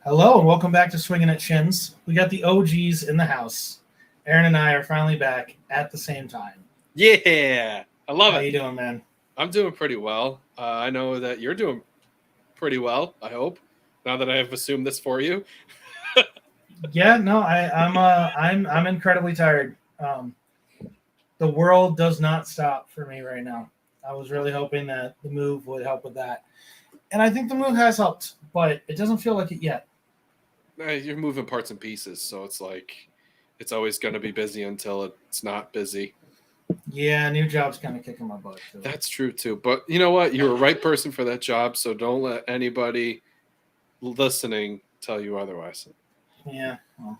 Hello and welcome back to Swinging at Shins. We got the OGs in the house. Aaron and I are finally back at the same time. Yeah, I love How it. you doing, man? I'm doing pretty well. I know that you're doing pretty well. I hope. Now that I have assumed this for you. Yeah, no, I'm incredibly tired. The world does not stop for me right now. I was really hoping that the move would help with that, and I think the move has helped, but it doesn't feel like it yet. You're moving parts and pieces, so it's like it's always going to be busy until it's not busy. Yeah, new job's kind of kicking my butt too. That's true too. But you know what? You're a right person for that job, so don't let anybody listening tell you otherwise. Yeah, well,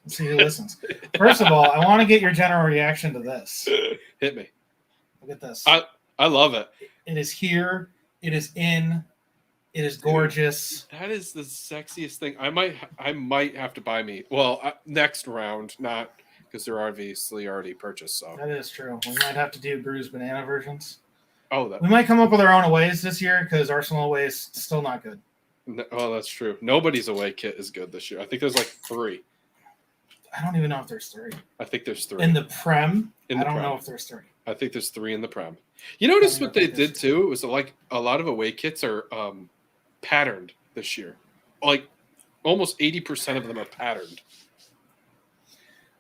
let's see who listens. First of all, I want to get your general reaction to this. Hit me. Look at this. I love it. It is here. It is in. It is gorgeous. That is the sexiest thing. I might have to buy me. Well, next round, not because they're obviously already purchased. So That is true. We might have to do Brew's banana versions. that We might come up with our own aways this year because Arsenal away is still not good. oh, that's true. Nobody's away kit is good this year. I think there's like 3. I don't even know if there's 3 I think there's 3 in the Prem. In I the don't Prem. know if there's 3. I think there's 3 in the Prem. You notice I what they think there's did too? It was like a lot of away kits are patterned this year. Like almost 80% of them are patterned.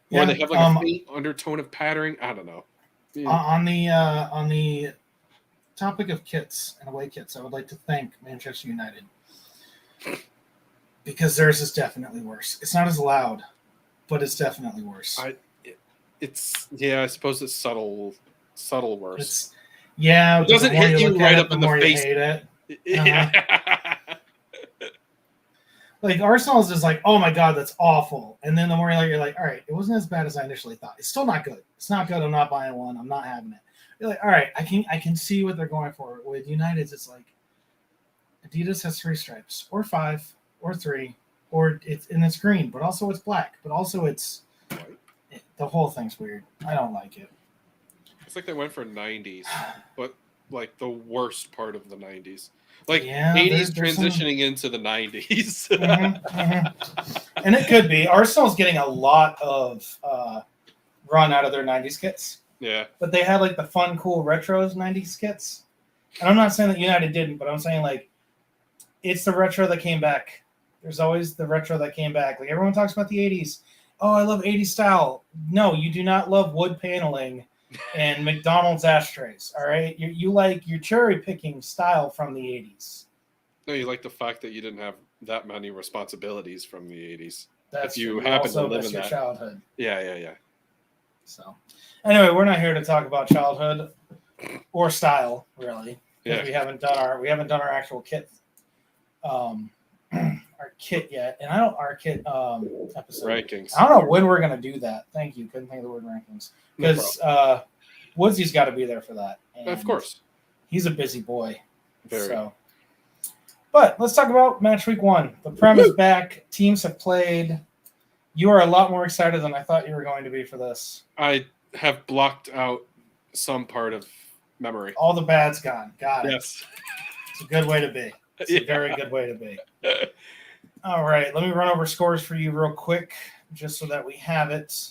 Yeah, Or they have like a faint undertone of patterning. I don't know. on the topic of kits and away kits, I would like to thank Manchester United because theirs is definitely worse. It's not as loud, but it's definitely worse. I suppose it's subtle worse. It doesn't hit you right up in the you face. hate it. Yeah. Like Arsenal's is like, oh my god, that's awful. And then the more you're like, all right, it wasn't as bad as I initially thought. It's still not good. It's not good. I'm not buying one. I'm not having it. You're like, all right, I can see what they're going for. With United's, it's like Adidas has 3 stripes, or 5, or 3, or it's green, but also it's black, but also the whole thing's weird. I don't like it. It's like they went for 90s, but like the worst part of the 90s. Like Yeah, 80s there's transitioning into the 90s. And it could be. Arsenal's getting a lot of run out of their 90s kits. Yeah. But they had like the fun, cool retros 90s kits. And I'm not saying that United didn't, but I'm saying like it's the retro that came back. There's always the retro that came back. Like everyone talks about the 80s. Oh, I love 80s style. No, you do not love wood paneling and McDonald's ashtrays. All right. You like your cherry picking style from the 80s. No, you like the fact that you didn't have that many responsibilities from the 80s. That's if you true. happen to also live miss in your that childhood. Yeah. So, anyway, we're not here to talk about childhood or style, really. Yeah. We haven't done our actual kit, our kit yet, and our kit episode Rankings. I don't know when we're gonna do that. Thank you. Couldn't think of the word rankings because Woodsy's got to be there for that. And Of course. he's a busy boy. Very. So, but let's talk about match week 1. The Prem is back. Teams have played. You are a lot more excited than I thought you were going to be for this. I have blocked out some part of memory. All the bad's gone. Got it. Yes. It's a good way to be. It's a very good way to be. All right. Let me run over scores for you real quick, just so that we have it.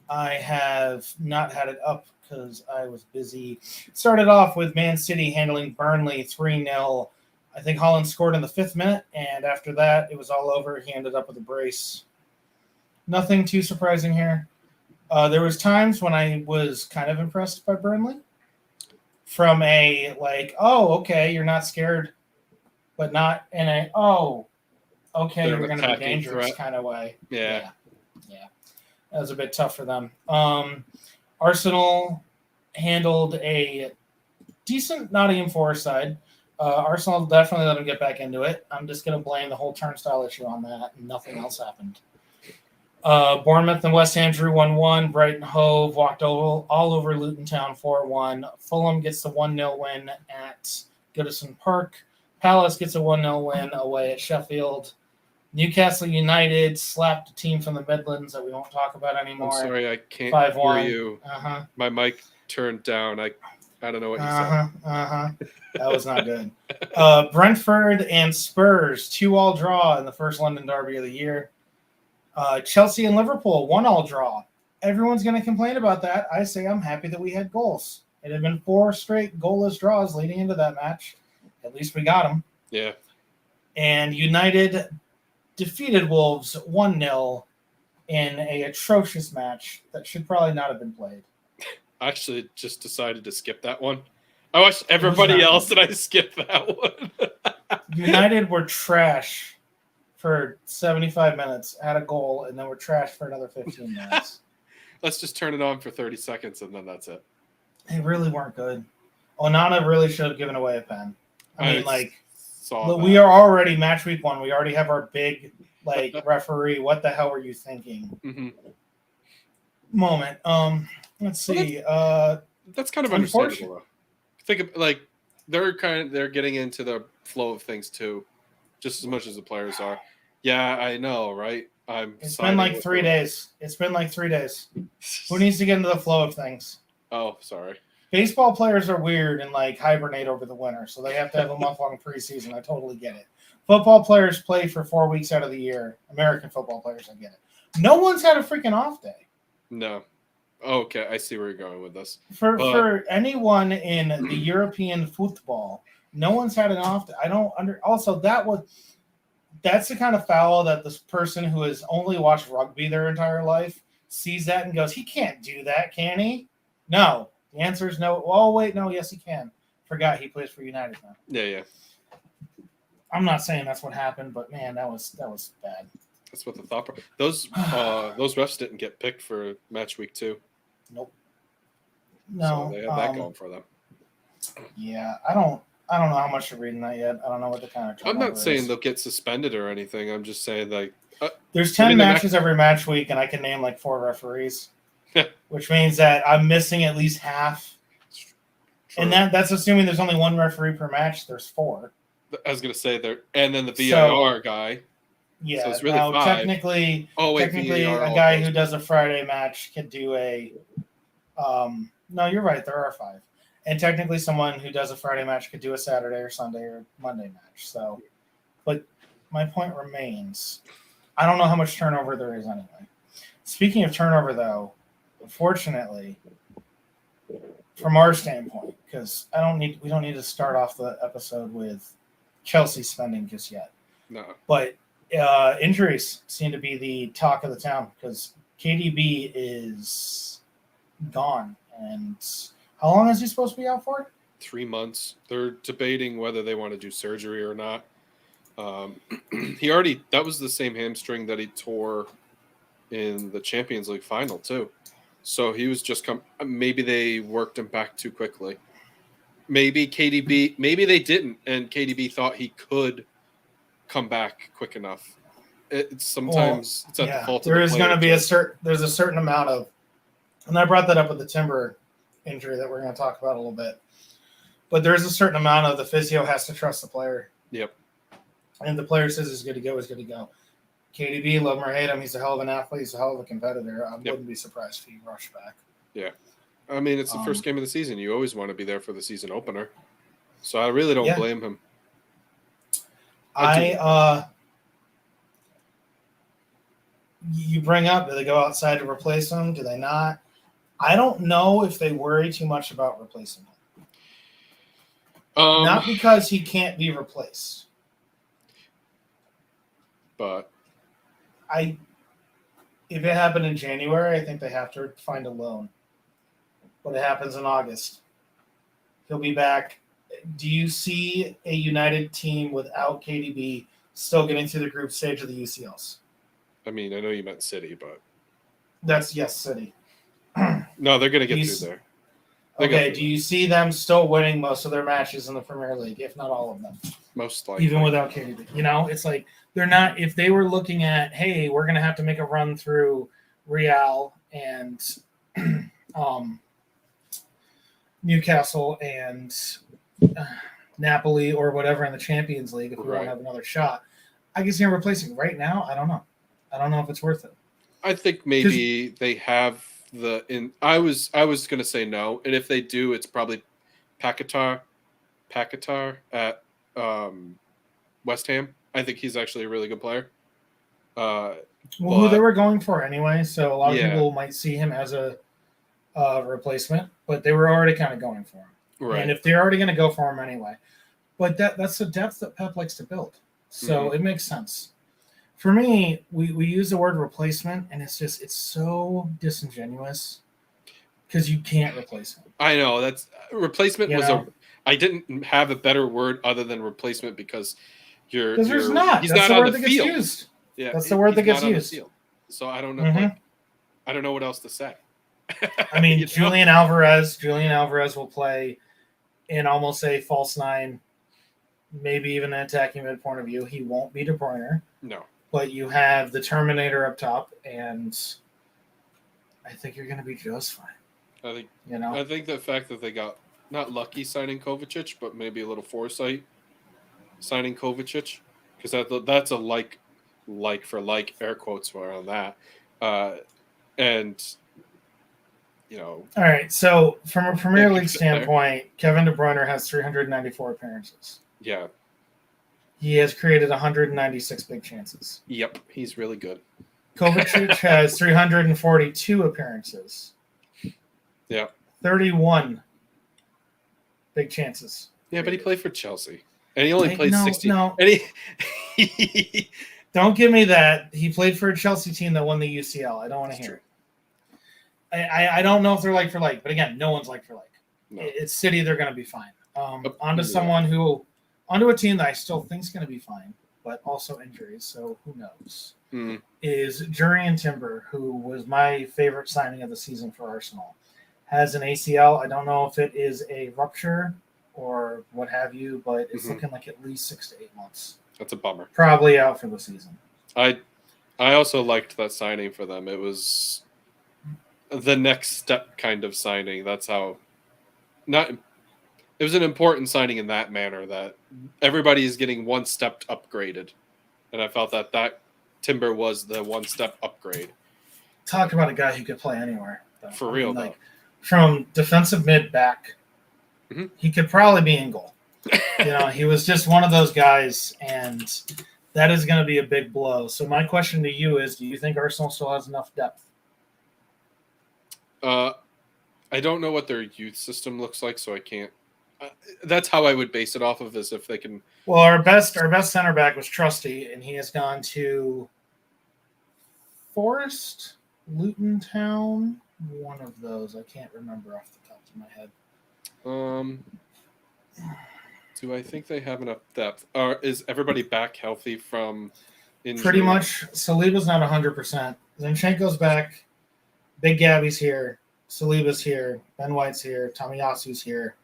I have not had it up because I was busy. Started off with Man City handling Burnley 3-0. I think Holland scored in the 5th minute, and after that, it was all over. He ended up with a brace. Nothing too surprising here. There was times when I was kind of impressed by Burnley. From a, like, oh, okay, you're not scared, but not in a, oh, okay, They're you're an going to be attacking dangerous threat. kind of way. Yeah. That was a bit tough for them. Arsenal handled a decent Nottingham Forest side. Arsenal definitely let them get back into it. I'm just going to blame the whole turnstile issue on that. Nothing else happened. Bournemouth and West Ham drew 1-1. Brighton Hove walked all over Luton Town 4-1. Fulham gets the 1-0 win at Goodison Park. Palace gets a 1-0 win away at Sheffield. Newcastle United slapped a team from the Midlands that we won't talk about I'm anymore. sorry, I can't 5-1. hear you. My mic turned down. I don't know what you said. That was not good. Brentford and Spurs 2-2 draw in the first London derby of the year. Chelsea and Liverpool 1-1 draw. Everyone's going to complain about that. I say I'm happy that we had goals. It had been 4 straight goalless draws leading into that match. At least we got them. Yeah. And United defeated Wolves 1-0 in an atrocious match that should probably not have been played. I actually just decided to skip that one. I watched everybody else and I skipped that one. United were trash for 75 minutes, had a goal, and then were trash for another 15 minutes. Let's just turn it on for 30 seconds and then that's it. They really weren't good. Onana really should have given away a pen. I mean, we are already match week 1. We already have our big referee. What the hell were you thinking? Moment. Let's see. That's kind of understandable though. Think of they're getting into the flow of things too, just as much as the players are. Yeah, I know, right? It's been like 3 days. It's been like 3 days. Who needs to get into the flow of things? Oh, sorry. Baseball players are weird and hibernate over the winter, so they have to have a month-long preseason. I totally get it. Football players play for 4 weeks out of the year. American football players, I get it. No one's had a freaking off day. No. Okay, I see where you're going with this. For anyone in the European football, no one's had an off day. I don't Also, that's the kind of foul that this person who has only watched rugby their entire life sees that and goes, he can't do that, can he? No. The answer is no. Oh, wait, no, yes, he can. Forgot he plays for United now. Yeah. I'm not saying that's what happened, but man, that was bad. That's what the thought. Those refs didn't get picked for match week 2. Nope. No. So they have that going for them. Yeah, I don't know how much to read in that yet. I don't know what the kind of. I'm not saying they'll get suspended or anything. I'm just saying there's 10 matches every match week, and I can name 4 referees, which means that I'm missing at least half. True. And that's assuming there's only 1 referee per match. There's 4. I was gonna say there, and then the VAR guy. Yeah. So it's really now 5. technically, a guy who does a Friday match could do a. No, you're right. There are 5. And technically, someone who does a Friday match could do a Saturday or Sunday or Monday match. So, but my point remains, I don't know how much turnover there is anyway. Speaking of turnover, though, unfortunately, from our standpoint, because we don't need to start off the episode with Chelsea spending just yet. No. But injuries seem to be the talk of the town because KDB is gone. And how long is he supposed to be out for? 3 months. They're debating whether they want to do surgery or not. That was the same hamstring that he tore in the Champions League final too. So he was just maybe they worked him back too quickly. Maybe they didn't, and KDB thought he could come back quick enough. It's at the fault. There is going to be there's a certain amount of, and I brought that up with the Timber injury that we're going to talk about a little bit. But there's a certain amount of the physio has to trust the player. Yep. And the player says he's good to go, he's good to go. KDB, love him or hate him, he's a hell of an athlete, he's a hell of a competitor. I wouldn't be surprised if he rushed back. Yeah. I mean, it's the first game of the season. You always want to be there for the season opener. So I really don't blame him. You bring up, do they go outside to replace him? Do they not? I don't know if they worry too much about replacing him. Not because he can't be replaced. But if it happened in January, I think they have to find a loan. But it happens in August. He'll be back. Do you see a United team without KDB still getting through the group stage of the UCLs? I mean, I know you meant City, but City. No, they're going to get through there. Okay, do you see them still winning most of their matches in the Premier League, if not all of them? Most likely. Even without KDB. It's like they're not – if they were looking at, hey, we're going to have to make a run through Real and Newcastle and Napoli or whatever in the Champions League if we don't have another shot, I can see them replacing. Right now, I don't know. I don't know if it's worth it. I think maybe they have I was going to say no, and if they do, it's probably Paquetá at West Ham. I think he's actually a really good player. Who they were going for anyway, so a lot of Yeah. people might see him as a replacement, but they were already kind of going for him. Right. And if they're already going to go for him anyway, but that's the depth that Pep likes to build, so it makes sense. For me, we use the word replacement, and it's so disingenuous because you can't replace him. I know that's replacement I didn't have a better word other than replacement because there's not. He's That's not the word on the that field. gets used. Yeah, that's the word that gets not on used. the field. So I don't know. I don't know what else to say. I mean, Julian Alvarez will play in almost a false nine, maybe even an attacking mid point of view. He won't be De Bruyne. No. But you have the Terminator up top, and I think you're going to be just fine. I think the fact that they got not lucky signing Kovacic, but maybe a little foresight signing Kovacic, because that's a like for like, air quotes around that, and All right, so from a Premier League standpoint, Kevin De Bruyne has 394 appearances. Yeah. He has created 196 big chances. Yep, he's really good. Kovacic has 342 appearances. Yeah. 31 big chances. Yeah, but he played for Chelsea. And he only played 60. No. And Don't give me that. He played for a Chelsea team that won the UCL. I don't want to hear it. I don't know if they're like for like, but again, no one's like for like. No. It's City, they're going to be fine. Onto a team that I still think is going to be fine, but also injuries, so who knows, is Jurrien Timber, who was my favorite signing of the season for Arsenal. Has an ACL. I don't know if it is a rupture or what have you, but it's looking like at least 6 to 8 months. That's a bummer. Probably out for the season. I also liked that signing for them. It was the next step kind of signing. That's how it was an important signing in that manner that everybody is getting one step upgraded. And I felt that Timber was the one step upgrade. Talk about a guy who could play anywhere. Though. For real, like from defensive mid back, he could probably be in goal. He was just one of those guys, and that is going to be a big blow. So my question to you is, do you think Arsenal still has enough depth? I don't know what their youth system looks like, so I can't. That's how I would base it off of, is if they can. Well, our best center back was Trusty, and he has gone to Forest, Luton Town, one of those. I can't remember off the top of my head. Do I think they have enough depth? Is everybody back healthy from injury? Pretty much. Saliba's not 100%. Zinchenko's back. Big Gabby's here. Saliba's here. Ben White's here. Tomiyasu's here.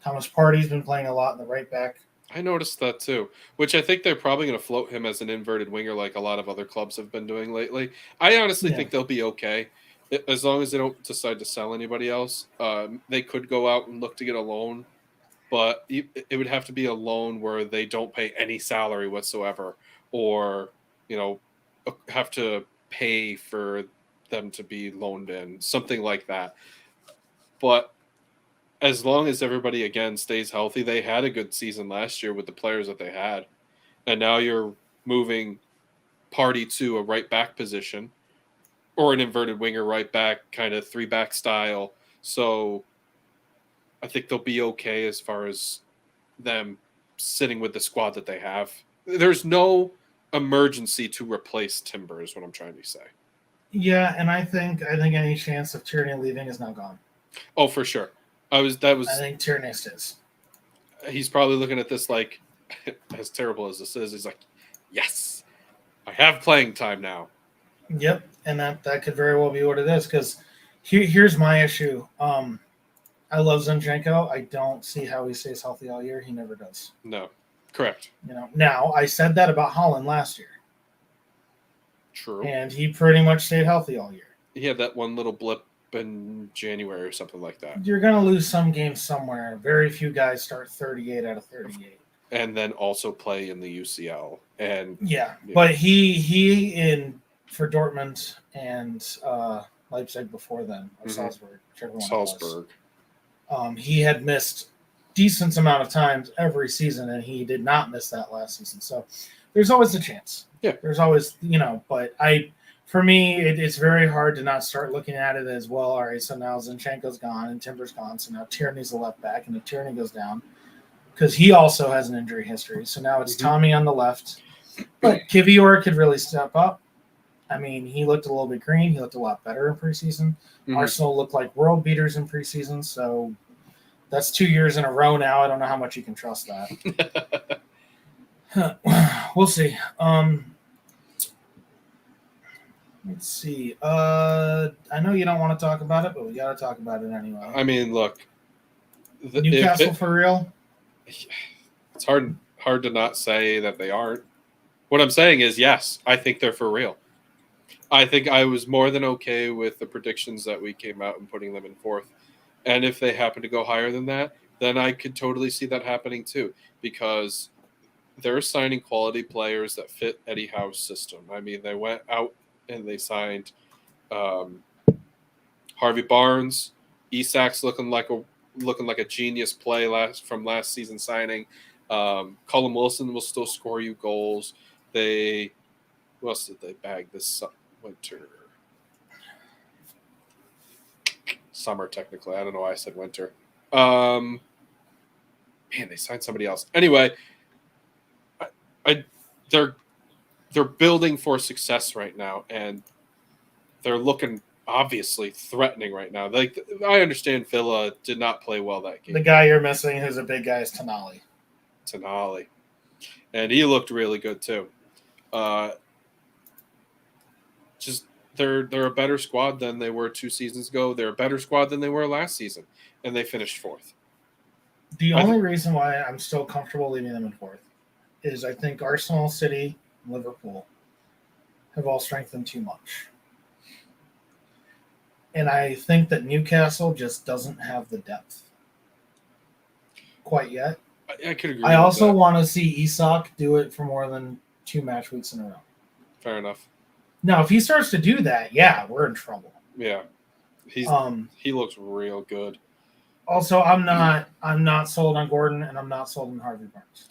Thomas Partey's been playing a lot in the right back. I noticed that too, which I think they're probably going to float him as an inverted winger like a lot of other clubs have been doing lately. I honestly think they'll be okay. As long as they don't decide to sell anybody else. They could go out and look to get a loan, but it would have to be a loan where they don't pay any salary whatsoever, or have to pay for them to be loaned in, something like that. But as long as everybody, again, stays healthy, they had a good season last year with the players that they had. And now you're moving Partey to a right back position or an inverted winger right back, kind of 3-back style. So I think they'll be okay as far as them sitting with the squad that they have. There's no emergency to replace Timber is what I'm trying to say. Yeah, and I think any chance of Tierney leaving is now gone. Oh, for sure. I think Tierney is. He's probably looking at this like, as terrible as this is, he's like, yes, I have playing time now. Yep, and that could very well be what it is, because here's my issue. I love Zinchenko. I don't see how he stays healthy all year. He never does. No, correct. Now I said that about Haaland last year. True. And he pretty much stayed healthy all year. He had that one little blip in January or something like that. You're going to lose some games somewhere. Very few guys start 38 out of 38. And then also play in the UCL. And but he for Dortmund and Leipzig before then, or Salzburg, whichever one Salzburg. He had missed decent amount of times every season, and he did not miss that last season. So there's always a chance. Yeah. There's always, but for me, it's very hard to not start looking at it as, well, all right, so now Zinchenko's gone and Timber's gone, so now Tierney's the left back, and if Tierney goes down, because he also has an injury history, so now it's Tommy on the left. But Kivior could really step up. I mean, he looked a little bit green. He looked a lot better in preseason. Arsenal looked like world beaters in preseason, so that's 2 years in a row now. I don't know how much you can trust that. We'll see. Let's see. I know you don't want to talk about it, but we got to talk about it anyway. I mean, look. Newcastle for real? It's hard to not say that they aren't. What I'm saying is, yes, I think they're for real. I think I was more than okay with the predictions that we came out and putting them in fourth. And if they happen to go higher than that, then I could totally see that happening too, because they're signing quality players that fit Eddie Howe's system. I mean, they went out and they signed Harvey Barnes. Isak's looking like a genius play from last season signing. Colin Wilson will still score you goals. Who else did they bag this winter? Summer, technically. I don't know why I said winter. Man, they signed somebody else. Anyway, they're building for success right now, and they're looking obviously threatening right now. Like, I understand Villa did not play well that game. The guy you're missing, who's a big guy, is Tonali, and he looked really good too. Just they're a better squad than they were 2 seasons ago. They're a better squad than they were last season, and they finished fourth. The only reason why I'm still comfortable leaving them in fourth is I think Arsenal, City, and Liverpool have all strengthened too much. And I think that Newcastle just doesn't have the depth quite yet. I could agree. I also want to see Isak do it for more than 2 match weeks in a row. Fair enough. Now, if he starts to do that, yeah, we're in trouble. Yeah, he looks real good. Also, I'm not sold on Gordon, and I'm not sold on Harvey Barnes.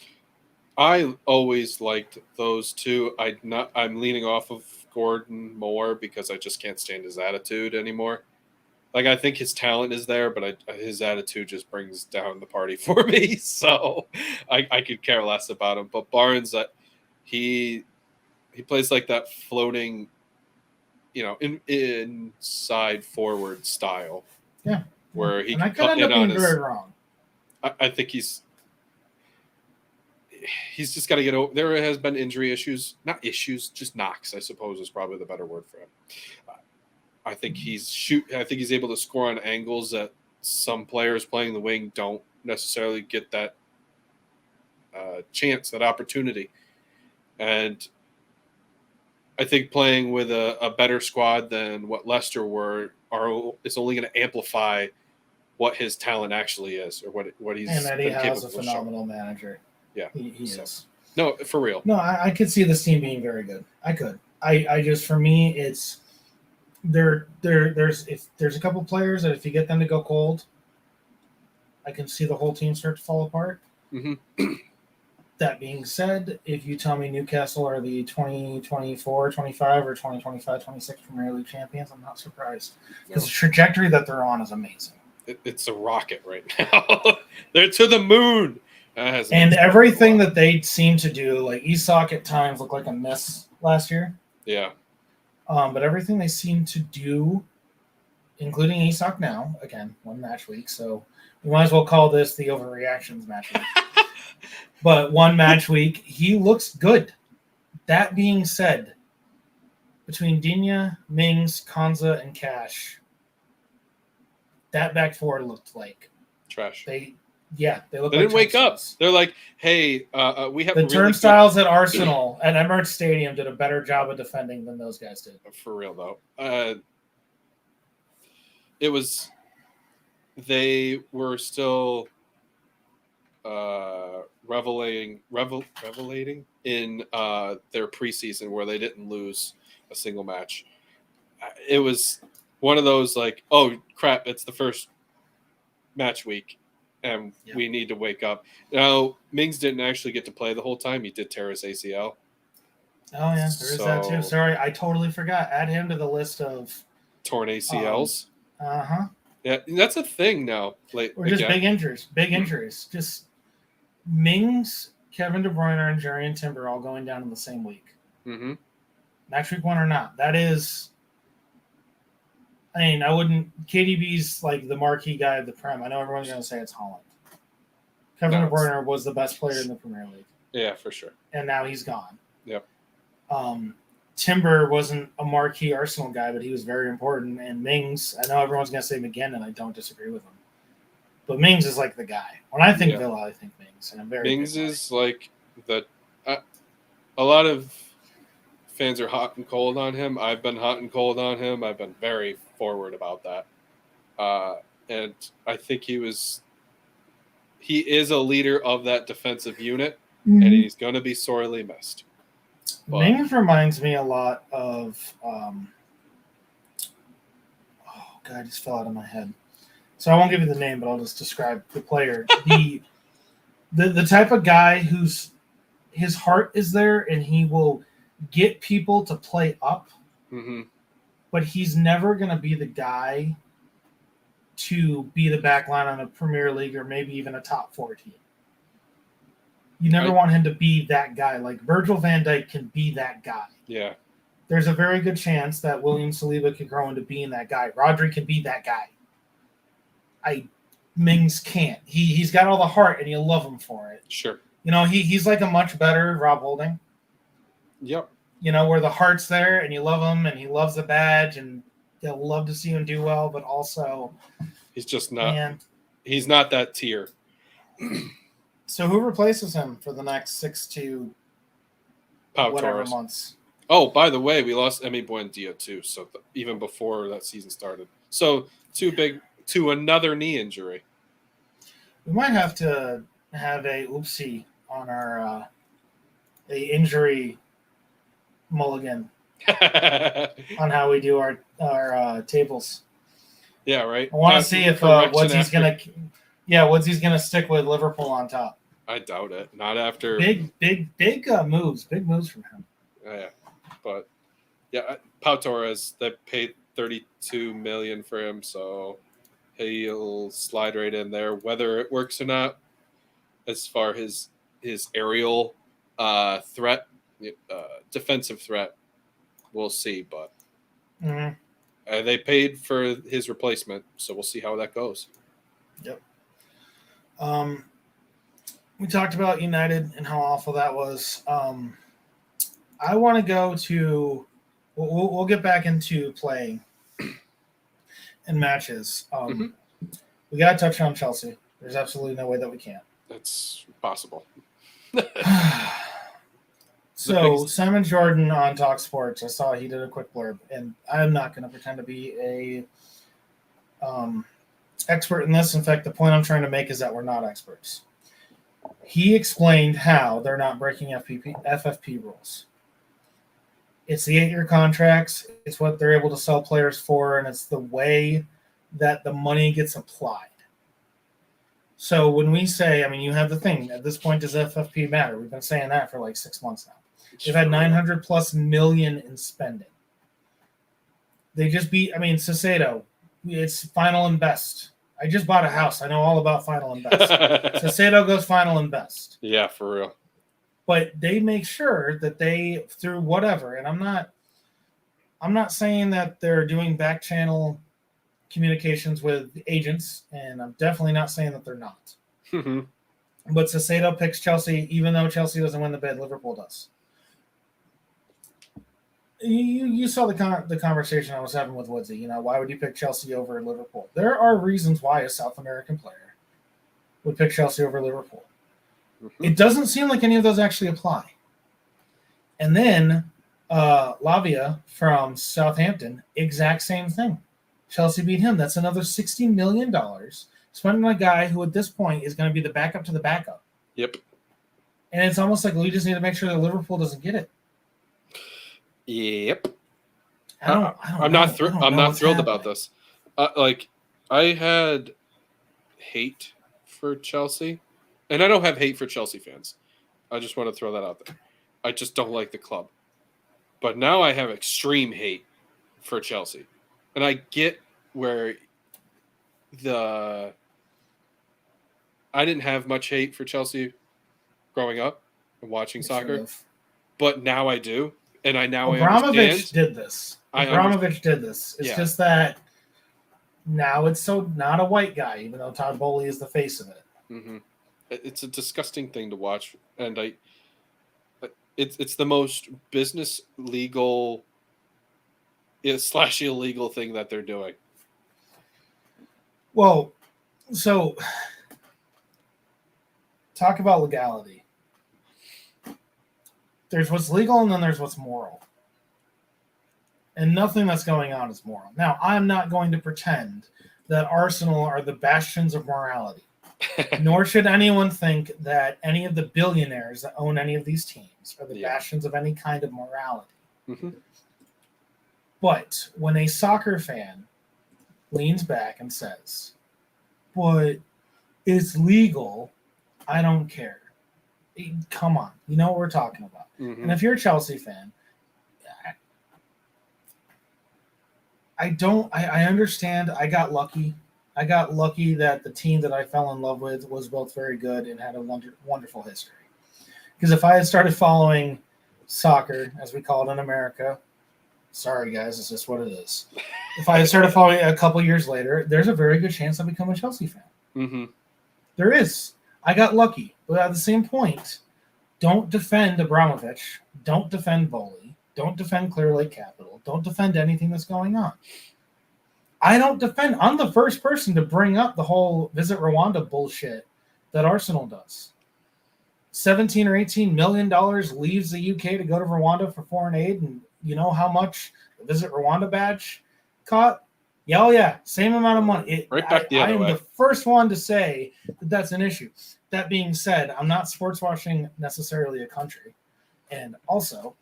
I always liked those two. I'm leaning off of Gordon more because I just can't stand his attitude anymore. Like, I think his talent is there, but his attitude just brings down the party for me. So I could care less about him. But Barnes, he plays like that floating, inside forward style. Yeah. Where he and can cut in on his. Very wrong. I think he's just got to get over. There has been injury issues, not issues, just knocks, I suppose is probably the better word for him. I think I think he's able to score on angles that some players playing the wing don't necessarily get that chance, that opportunity. And I think playing with a better squad than what Leicester were is only going to amplify what his talent actually is, or what he's. And Eddie Howe's a phenomenal manager. Yeah, he is. No, for real. No, I could see this team being very good. I could. I just, for me, it's there's a couple players that if you get them to go cold, I can see the whole team start to fall apart. Mm-hmm. That being said, if you tell me Newcastle are the 2024, 25, or 2025, 26 Premier League champions, I'm not surprised. Because the trajectory that they're on is amazing. It's a rocket right now. They're to the moon. And everything that they seem to do, like Isak at times looked like a miss last year. Yeah. But everything they seem to do, including Isak now, again, 1 match week, so we might as well call this the overreactions match week. But 1 match week, he looks good. That being said, between Digne, Mings, Konza, and Cash, that back four looked like trash. They look. They didn't wake up. They're like, hey, we have the turnstiles at Arsenal at Emirates Stadium did a better job of defending than those guys did. For real though, it was. They were still revelating in their preseason where they didn't lose a single match. It was one of those like, oh crap, it's the first match week. and Yeah. we need to wake up. Now, Mings didn't actually get to play the whole time. He did tear his ACL. Oh yeah, there is that too. So- Sorry, I totally forgot. Add him to the list of. Torn ACLs. Yeah, that's a thing now. Like, Or just again. big injuries. Big injuries. Just Mings, Kevin De Bruyne, and Jurrien Timber all going down in the same week. Mm-hmm. Match week 1 or not. That is. I mean, I wouldn't. KDB's like the marquee guy of the Prem. I know everyone's going to say it's Holland. Kevin No, De Bruyne was the best player in the Premier League, Yeah, for sure. and now he's gone. Yep. Timber wasn't a marquee Arsenal guy, but he was very important. And Mings, I know everyone's going to say McGinn, and I don't disagree with him. But Mings is like the guy. When I think Yeah. Villa, I think Mings, and I'm very. Mings is like the. A lot of fans are hot and cold on him. I've been hot and cold on him. I've been very forward about that. And I think he is a leader of that defensive unit, and he's going to be sorely missed. But- Mings reminds me a lot of. Oh God, I just fell out of my head. So I won't give you the name, but I'll just describe the player. The type of guy his heart is there, and he will get people to play up, Mhm. but he's never going to be the guy to be the back line on a Premier League or maybe even a top 4 team. You never want him to be that guy. Like Virgil van Dijk can be that guy. Yeah. There's a very good chance that William Saliba could grow into being that guy. Rodri can be that guy. Mings can't. He's got all the heart, and you love him for it. Sure. You know, he's like a much better Rob Holding. Yep. You know, where the heart's there, and you love him, and he loves the badge, and you'll love to see him do well, but also He's just not. man. He's not that tier. So who replaces him for the next 6 to Pau whatever Torres. months? Oh, by the way, we lost Emi Buendia too. So even before that season started, so to another knee injury. We might have to have a oopsie on our a injury mulligan on how we do our tables. Yeah, right. I want to see if Woodsy's gonna stick with Liverpool on top. I doubt it. Not after Big moves. Big moves from him. Yeah, but yeah, Pau Torres. They paid $32 million for him, so he'll slide right in there. Whether it works or not, as far as his aerial threat, defensive threat, we'll see. But they paid for his replacement, so we'll see how that goes. Yep. We talked about United and how awful that was. I want to go to. We'll get back into playing and matches. We got to touch on Chelsea. There's absolutely no way that we can't. That's possible. So Simon Jordan on Talk Sports, I saw he did a quick blurb, and I'm not going to pretend to be a expert in this. In fact, the point I'm trying to make is that we're not experts. He explained how they're not breaking FFP rules. It's the 8-year contracts. It's what they're able to sell players for, and it's the way that the money gets applied. So when we say, I mean, you have the thing, at this point, does FFP matter? We've been saying that for like 6 months now. They've had $900+ million in spending. They just beat, Saicedo. It's final and best. I just bought a house. I know all about final and best. Saicedo goes final and best. Yeah, for real. But they make sure that they, through whatever, and I'm not saying that they're doing back channel communications with agents, and I'm definitely not saying that they're not. But Saicedo picks Chelsea, even though Chelsea doesn't win the bid, Liverpool does. You saw the conversation I was having with Woodsy. You know, why would you pick Chelsea over Liverpool? There are reasons why a South American player would pick Chelsea over Liverpool. It doesn't seem like any of those actually apply. And then Lavia from Southampton, exact same thing. Chelsea beat him. That's another $60 million spent on a guy who at this point is going to be the backup to the backup. Yep. And it's almost like we just need to make sure that Liverpool doesn't get it. Yep. I'm not thrilled about this. I had hate for Chelsea, and I don't have hate for Chelsea fans. I just want to throw that out there. I just don't like the club. But now I have extreme hate for Chelsea. And I get where I didn't have much hate for Chelsea growing up and watching soccer, but now I do. And I Abramovich understand. did this. I Abramovich did this. It's Yeah. just that now it's so not a white guy, even though Todd Bowley is the face of it. Mm-hmm. It's a disgusting thing to watch, and it's the most business legal / illegal thing that they're doing. Well, so talk about legality. There's what's legal and then there's what's moral. And nothing that's going on is moral. Now, I'm not going to pretend that Arsenal are the bastions of morality. Nor should anyone think that any of the billionaires that own any of these teams are the bastions of any kind of morality. Mm-hmm. But when a soccer fan leans back and says, but it's legal, I don't care. Come on. You know what we're talking about. Mm-hmm. And if you're a Chelsea fan, I understand. I got lucky. I got lucky that the team that I fell in love with was both very good and had a wonderful history. Because if I had started following soccer, as we call it in America, sorry guys, it's just what it is. If I had started following it a couple years later, there's a very good chance I'll become a Chelsea fan. Mm-hmm. There is. I got lucky. But at the same point, don't defend Abramovich. Don't defend Bowley. Don't defend Clear Lake Capital. Don't defend anything that's going on. I don't defend. I'm the first person to bring up the whole Visit Rwanda bullshit that Arsenal does. $17 or $18 million leaves the UK to go to Rwanda for foreign aid, and you know how much the Visit Rwanda badge caught? Yeah, oh yeah, same amount of money. Right back the other way. I am the first one to say that that's an issue. That being said, I'm not sports washing necessarily a country, and also,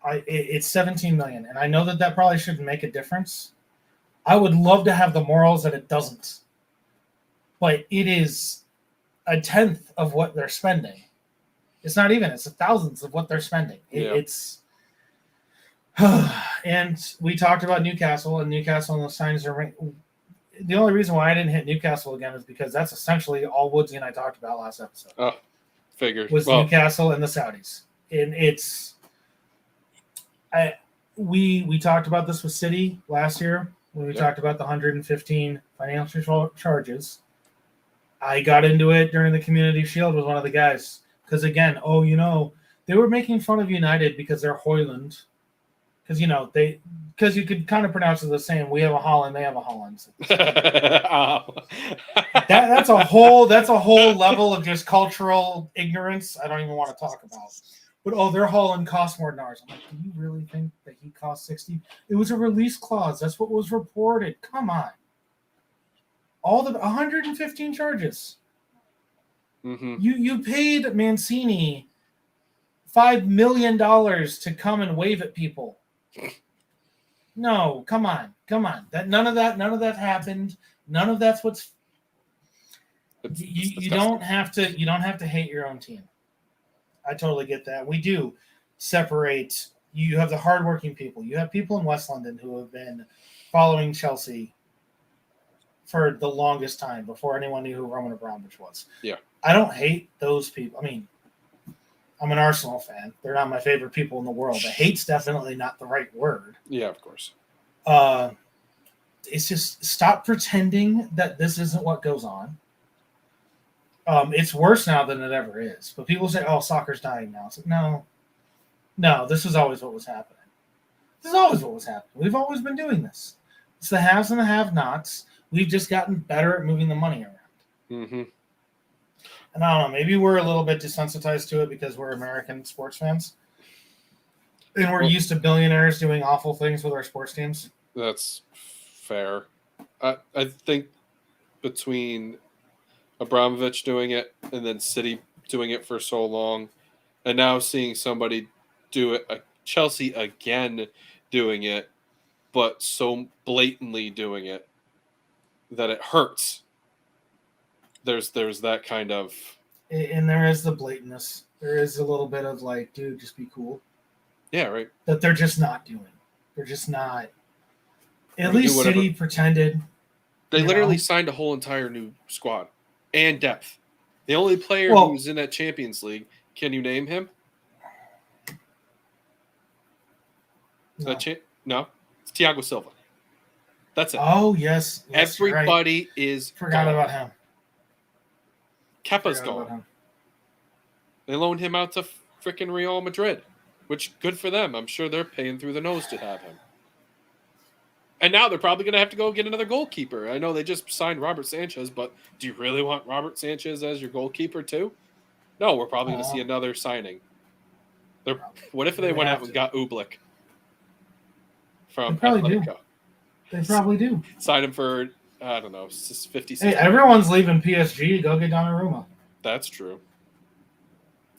it's 17 million, and I know that probably shouldn't make a difference. I would love to have the morals that it doesn't, but it is a tenth of what they're spending. It's not even; it's a thousandth of what they're spending. It's, and we talked about Newcastle, and Newcastle and the signs are. The only reason why I didn't hit Newcastle again is because that's essentially all Woodsy and I talked about last episode. Oh, figured. Was Newcastle and the Saudis, and it's. We talked about this with City last year when we talked about the 115 financial charges. I got into it during the Community Shield with one of the guys because again, they were making fun of United because they're Hoyland, because you could kind of pronounce it the same. We have a Holland, they have a Holland. That's a whole level of just cultural ignorance I don't even want to talk about. But their Holland costs more than ours. I'm like, do you really think that he cost 60? It was a release clause. That's what was reported. Come on. All the 115 charges. Mm-hmm. You paid Mancini $5 million to come and wave at people. No, come on. None of that happened. None of that's what's. You don't have to hate your own team. I totally get that. We do separate. You have the hardworking people. You have people in West London who have been following Chelsea for the longest time before anyone knew who Roman Abramovich was. Yeah. I don't hate those people. I mean, I'm an Arsenal fan. They're not my favorite people in the world. But hate's definitely not the right word. Yeah, of course. It's just stop pretending that this isn't what goes on. It's worse now than it ever is. But people say, soccer's dying now. It's like, no, this is always what was happening. We've always been doing this. It's the haves and the have-nots. We've just gotten better at moving the money around. Mm-hmm. And I don't know, maybe we're a little bit desensitized to it because we're American sports fans. And we're used to billionaires doing awful things with our sports teams. That's fair. I think between Abramovich doing it and then City doing it for so long, and now seeing somebody do it, Chelsea again doing it, but so blatantly doing it that it hurts. there's that kind of And there is the blatantness. There is a little bit of like, dude, just be cool. yeah, right. That they're just not doing. They're just not. At Do least whatever. City pretended. They literally signed a whole entire new squad and depth. The only player who was in that Champions League, can you name him? No, it's Thiago Silva. That's it. Oh yes, everybody is forgot gone. about him. Kepa's gone. They loaned him out to freaking Real Madrid, which good for them. I'm sure they're paying through the nose to have him. And now they're probably going to have to go get another goalkeeper. I know they just signed Robert Sanchez, but do you really want Robert Sanchez as your goalkeeper too? No, we're probably going to see another signing. What if they went out and got Oblak from Atletico? They probably do. Sign him for, I don't know, 50, 60. Hey, everyone's leaving PSG. Go get Donnarumma. That's true.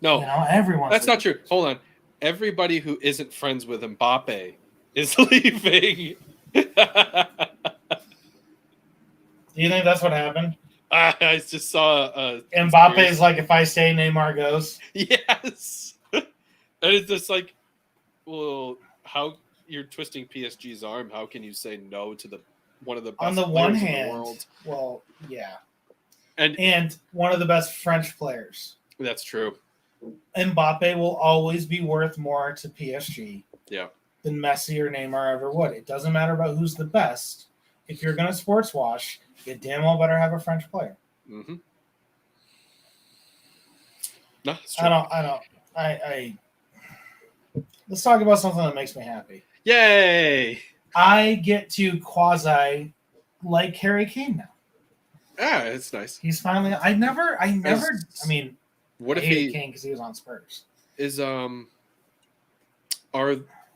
No, everyone's that's not true. Hold on. Everybody who isn't friends with Mbappe is leaving. Do you think that's what happened? I just saw Mbappe is like, if I stay, Neymar goes. Yes. And it's just like, well, how you're twisting PSG's arm? How can you say no to one of the best on the players one in hand? The world? Well, yeah, and one of the best French players. That's true. Mbappe will always be worth more to PSG. Yeah. Than Messi or Neymar ever would. It doesn't matter about who's the best. If you're going to sports wash, you damn well better have a French player. Mm-hmm. No, it's true. I let's talk about something that makes me happy. Yay! I get to quasi like Harry Kane now. Yeah, it's nice. He's finally. I mean, what if he Kane because he was on Spurs? Is are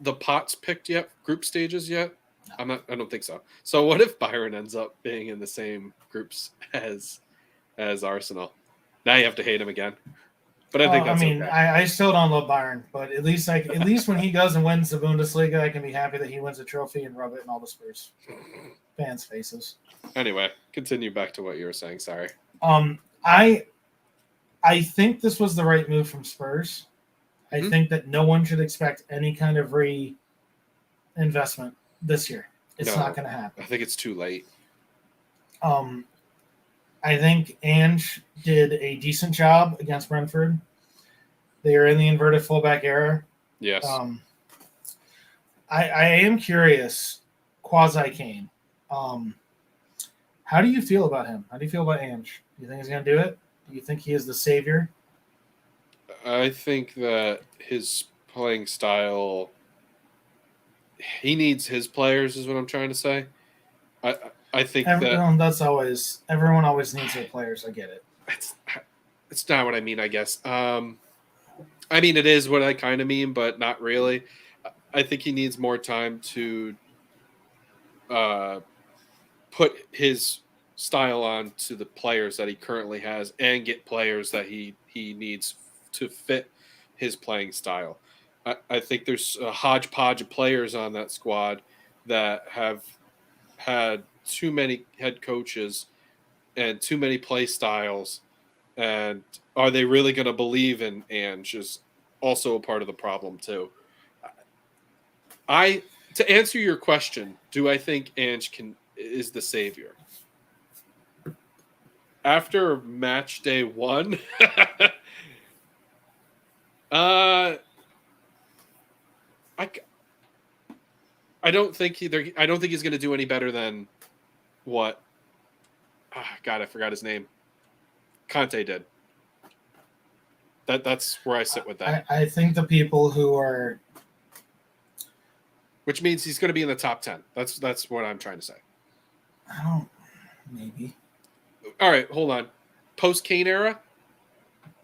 the pots picked yet? Group stages yet? No. I don't think so. So what if Bayern ends up being in the same groups as Arsenal? Now you have to hate him again. But I think that's okay. I still don't love Bayern, but at least when he goes and wins the Bundesliga, I can be happy that he wins a trophy and rub it in all the Spurs fans' faces. Anyway, continue back to what you were saying. Sorry. I think this was the right move from Spurs. I think that no one should expect any kind of reinvestment this year. It's not going to happen. I think it's too late. I think Ange did a decent job against Brentford. They are in the inverted fullback era. Yes. I am curious, Quasi Kane. How do you feel about him? How do you feel about Ange? Do you think he's going to do it? Do you think he is the savior? I think that his playing style, he needs his players, is what I'm trying to say. I think everyone always needs their players. I get it. It's not what I mean, I guess. I mean, it is what I kind of mean, but not really. I think he needs more time to put his style on to the players that he currently has and get players that he needs to fit his playing style. I think there's a hodgepodge of players on that squad that have had too many head coaches and too many play styles. And are they really going to believe in Ange is also a part of the problem too. To answer your question, do I think Ange is the savior? After match day 1, I don't think he's going to do any better than what. God, I forgot his name. Conte did. That's where I sit with that. I think the people who are, which means he's going to be in the top 10. That's what I'm trying to say. Maybe. All right, hold on. Post Kane era,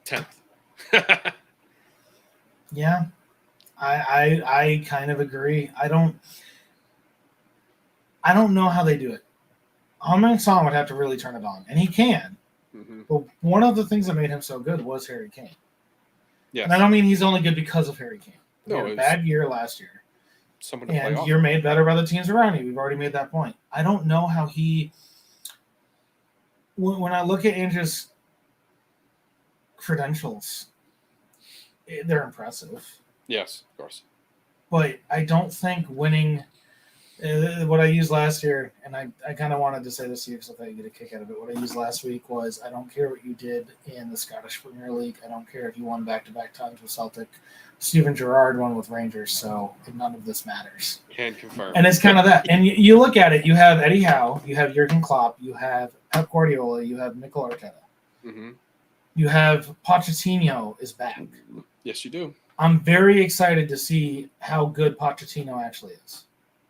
10th. Yeah, I kind of agree. I don't know how they do it. Heung-min Son would have to really turn it on, and he can. Mm-hmm. But one of the things that made him so good was Harry Kane. Yes. And I don't mean he's only good because of Harry Kane. He had a bad year last year. And you're made better by the teams around you. We've already made that point. I don't know how he when I look at Andrew's credentials, they're impressive. Yes, of course. But I don't think winning what I used last year, and I kind of wanted to say this to you because I thought you'd get a kick out of it. What I used last week was I don't care what you did in the Scottish Premier League. I don't care if you won back-to-back times with Celtic. Steven Gerrard won with Rangers, so none of this matters. Can confirm. And it's kind of that. And you look at it, you have Eddie Howe, you have Jurgen Klopp, you have Pep Guardiola, you have Mikel Arteta. Mm-hmm. You have Pochettino is back. Yes, you do. I'm very excited to see how good Pochettino actually is.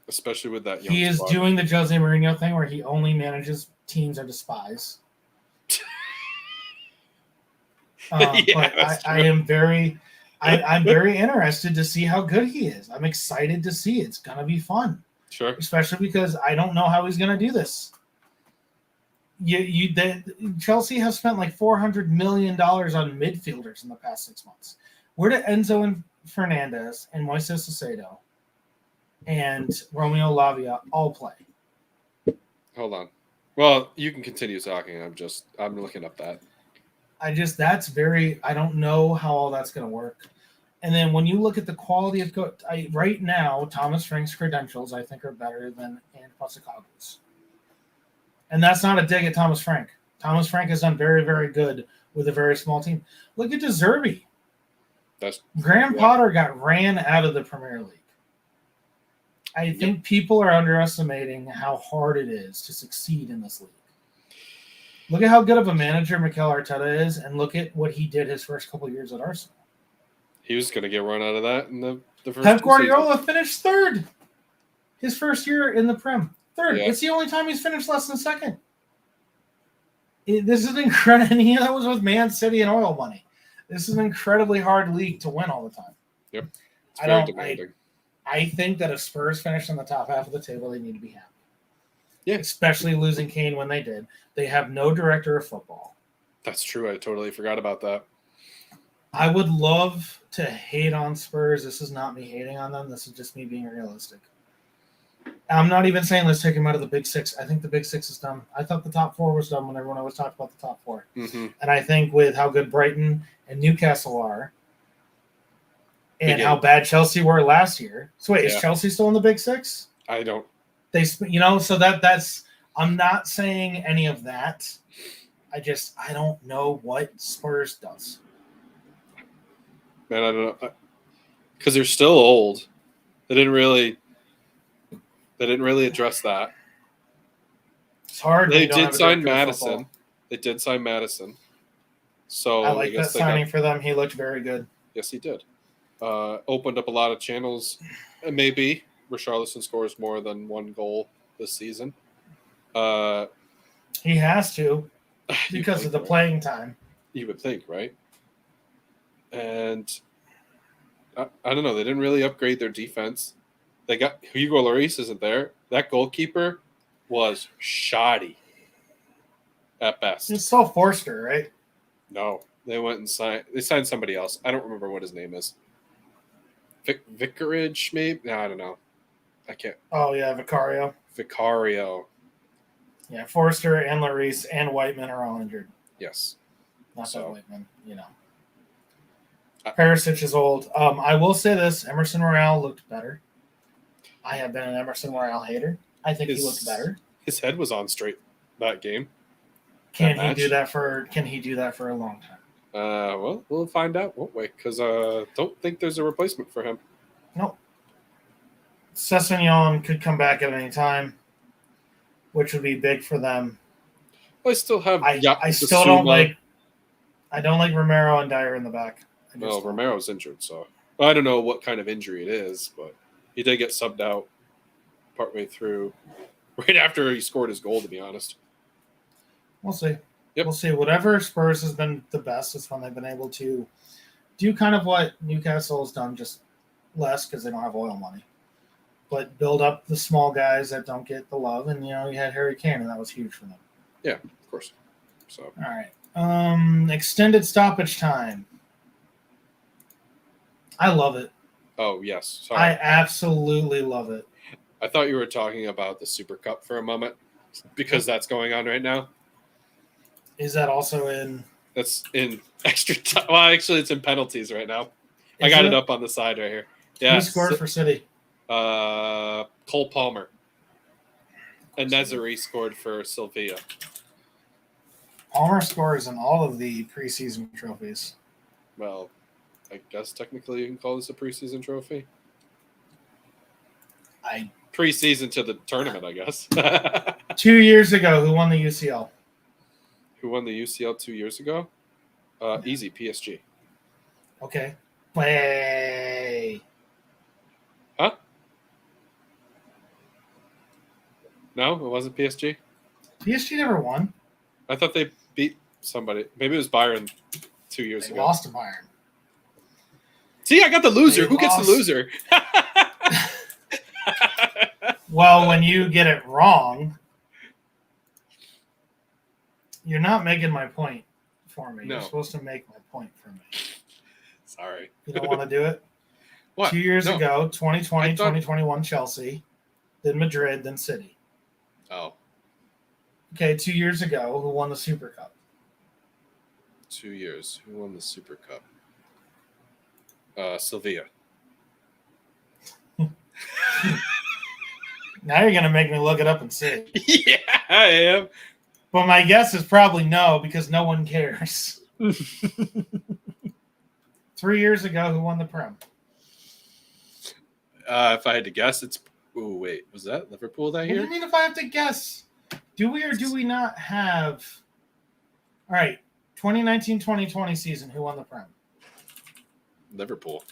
Especially with that young He is squad. doing the Jose Mourinho thing where he only manages teams I despise. Yeah, but that's I true. am very I'm very interested to see how good he is. I'm excited to see it. It's gonna be fun. Sure. Especially because I don't know how he's gonna do this. Chelsea have spent like $400 million on midfielders in the past 6 months. Where did Enzo and Fernandez and Moises Caicedo and Romeo Lavia all play? Hold on. Well, you can continue talking. I'm looking up that. I don't know how all that's going to work. And then when you look at the quality of right now, Thomas Frank's credentials, I think, are better than Ange Postecoglou's. And that's not a dig at Thomas Frank. Thomas Frank has done very, very good with a very small team. Look at De Zerbi. Graham Potter got ran out of the Premier League. I think people are underestimating how hard it is to succeed in this league. Look at how good of a manager Mikel Arteta is, and look at what he did his first couple of years at Arsenal. He was going to get run out of that in the first Pep Guardiola finished third his first year in the Prem. Third. Yeah. It's the only time he's finished less than second. This is incredible. And that was with Man City and oil money. This is an incredibly hard league to win all the time. Yep. It's very demanding. I think that if Spurs finish in the top half of the table, they need to be happy. Yeah. Especially losing Kane when they did. They have no director of football. That's true. I totally forgot about that. I would love to hate on Spurs. This is not me hating on them. This is just me being realistic. I'm not even saying let's take them out of the Big Six. I think the Big Six is done. I thought the top four was done when everyone was talking about the top four. Mm-hmm. And I think with how good Brighton and Newcastle are and how bad Chelsea were last year. So wait, is Chelsea still in the Big Six? I don't. So that's I'm not saying any of that. I don't know what Spurs does. Man, I don't know. Because they're still old. They didn't really address that. It's hard. They did sign Madison. They did sign Madison. So I like that signing for them. He looked very good. Yes, he did. Opened up a lot of channels. Maybe Richarlison scores more than one goal this season. He has to because of the playing time. You would think, right? And I don't know. They didn't really upgrade their defense. They got Hugo Lloris isn't there. That goalkeeper was shoddy at best. It's still Forster, right? No, they went and signed somebody else. I don't remember what his name is. Vicarage, maybe? No, I don't know. I can't. Oh yeah, Vicario. Yeah, Forster and Lloris and Whiteman are all injured. Yes. Not that Whiteman, Perisic is old. I will say this: Emerson Royale looked better. I have been an Emerson Royale hater. I think he looked better. His head was on straight that game. Can he do that for a long time? Well, we'll find out, won't we? Because don't think there's a replacement for him. Nope. Sessegnon could come back at any time, which would be big for them. I still have. I don't like Romero and Dyer in the back. Well, Romero's injured, so I don't know what kind of injury it is, but he did get subbed out partway through, right after he scored his goal. To be honest, we'll see. Yep. We'll see. Whatever Spurs has been the best is when they've been able to do kind of what Newcastle has done, just less because they don't have oil money, but build up the small guys that don't get the love. And you had Harry Kane, and that was huge for them. Yeah, of course. So all right, extended stoppage time. I love it. Oh yes, sorry. I absolutely love it. I thought you were talking about the Super Cup for a moment because that's going on right now. Is that also in? That's in extra time. Well, actually, it's in penalties right now. I Is got it up on the side right here. Yeah. Who scored for City? Cole Palmer. And Nezeri scored for Sevilla. Palmer scores in all of the preseason trophies. Well, I guess technically you can call this a preseason trophy. Preseason to the tournament, I guess. 2 years ago, who won the UCL? Who won the UCL 2 years ago? Easy, PSG. Okay. Way. Huh? No, it wasn't PSG. PSG never won. I thought they beat somebody. Maybe it was Bayern 2 years They ago. lost to Bayern. See, I got the loser. They Who gets lost. the loser? Well, when you get it wrong, you're not making my point for me. No. You're supposed to make my point for me. Sorry. You don't want to do it? What? 2 years No. ago, 2020, I thought- 2021 Chelsea, then Madrid, then City. Oh, Okay, 2 years ago, who won the Super Cup? 2 years. Who won the Super Cup? Sevilla. Now you're going to make me look it up and see. Yeah, I am. But my guess is probably no, because no one cares. 3 years ago, who won the Prem? If I had to guess, it's. Oh wait, was that Liverpool that What do year? you mean if I have to guess? Do we or do we not have... All right, 2019-2020 season, who won the Prem? Liverpool.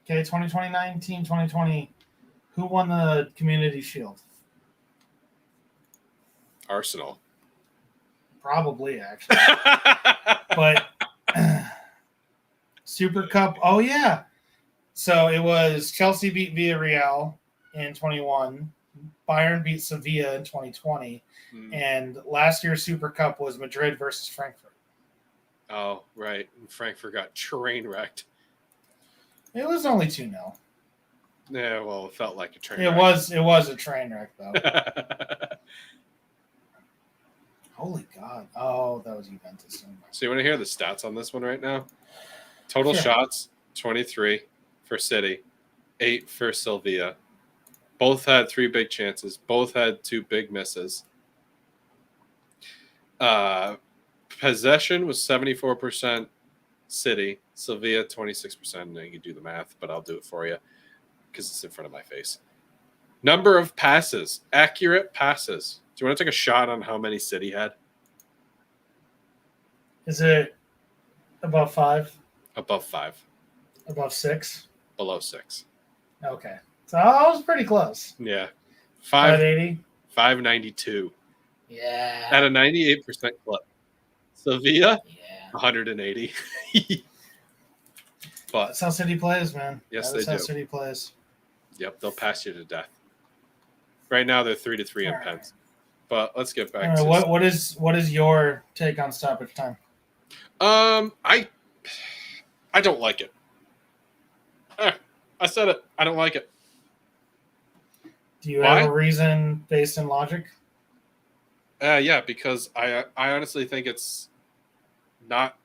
Okay, 2019-2020, who won the Community Shield? Arsenal. Probably, actually. But Super Cup, oh yeah. So it was Chelsea beat Villarreal in 21, Bayern beat Sevilla in 2020, and last year's Super Cup was Madrid versus Frankfurt. Oh, right. Frankfurt got train wrecked. It was only 2-0. Yeah, well, it felt like a train It wreck. was a train wreck though. Holy God. Oh, that was Juventus. So you want to hear the stats on this one right now? Total Sure. shots, 23 for City, 8 for Sevilla. Both had 3 big chances. Both had 2 big misses. Possession was 74% City. Sevilla, 26%. And you can do the math, but I'll do it for you because it's in front of my face. Number of passes, accurate passes. Do you want to take a shot on how many City had? Is it above 5? Above 5. Above 6? Below 6. Okay. So I was pretty close. Yeah. 580? 592. Yeah. At a 98% clip. Sevilla, Yeah. 180. But, That's how City plays, man. Yes, That's they how do. City plays. yep, they'll pass you to death. Right now, they're 3-3 in All right. pens. But let's get back All right, to what is your take on stoppage time? I don't like it. I said it. I don't like it. Do you Why? have a reason based in logic? Yeah, because I honestly think it's not.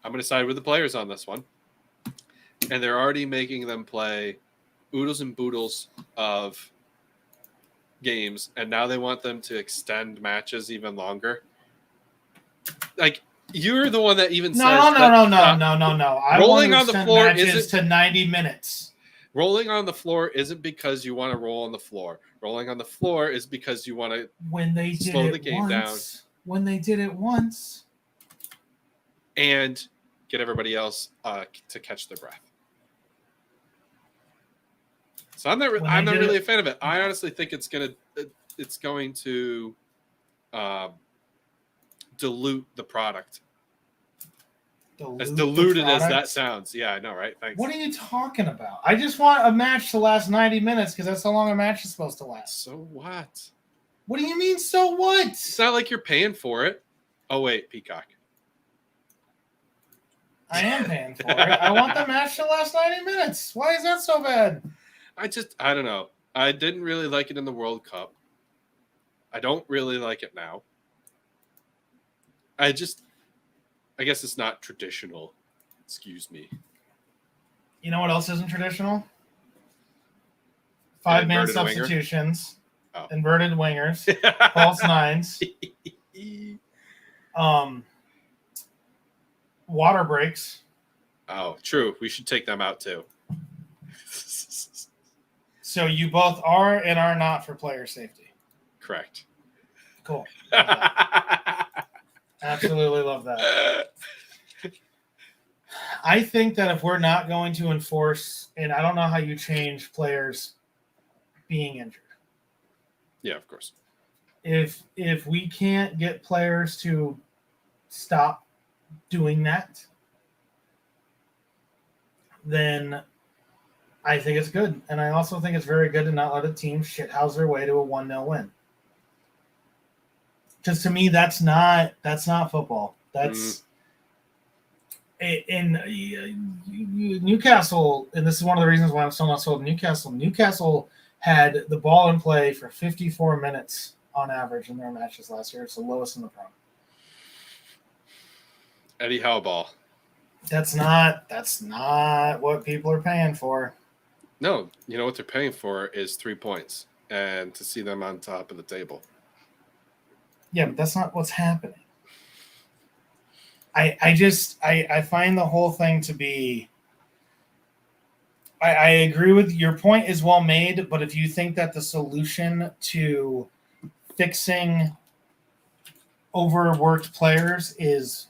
I'm going to side with the players on this one, and they're already making them play oodles and boodles of games, and now they want them to extend matches even longer. Like you're the one that even says No. I rolling want to on the extend floor matches isn't- to 90 minutes. rolling on the floor isn't because you want to roll on the floor. Rolling on the floor is because you want to When they did Slow it the game once. When they did it once. and get everybody else to catch their breath. So I'm not When they I'm not did really it- a fan of it. I honestly think it's going to dilute the product. As diluted as that sounds. Yeah, I know, right? Thanks. What are you talking about? I just want a match to last 90 minutes because that's how long a match is supposed to last. So what? What do you mean, so what? It's not like you're paying for it. Oh wait, Peacock. I am paying for it. I want the match to last 90 minutes. Why is that so bad? I don't know. I didn't really like it in the World Cup. I don't really like it now. I guess it's not traditional. Excuse me. You know what else isn't traditional? An 5-man inverted winger? substitutions, Oh. inverted wingers, false nines, water breaks. Oh, true. We should take them out too. So you both are and are not for player safety. Correct. Cool. Love that. Absolutely love that. I think that if we're not going to enforce, and I don't know how you change players being injured. Yeah, of course. If we can't get players to stop doing that, then I think it's good. And I also think it's very good to not let a team shithouse their way to a 1-0 win. Because to me, that's not football. That's in Newcastle, and this is one of the reasons why I'm still not sold Newcastle. Newcastle had the ball in play for 54 minutes on average in their matches last year. It's the lowest in the Prem. Eddie Howe ball. That's not what people are paying for. No, you know what they're paying for is 3 points and to see them on top of the table. Yeah, but that's not what's happening. I find the whole thing to be. I agree with your point is well made, but if you think that the solution to fixing overworked players is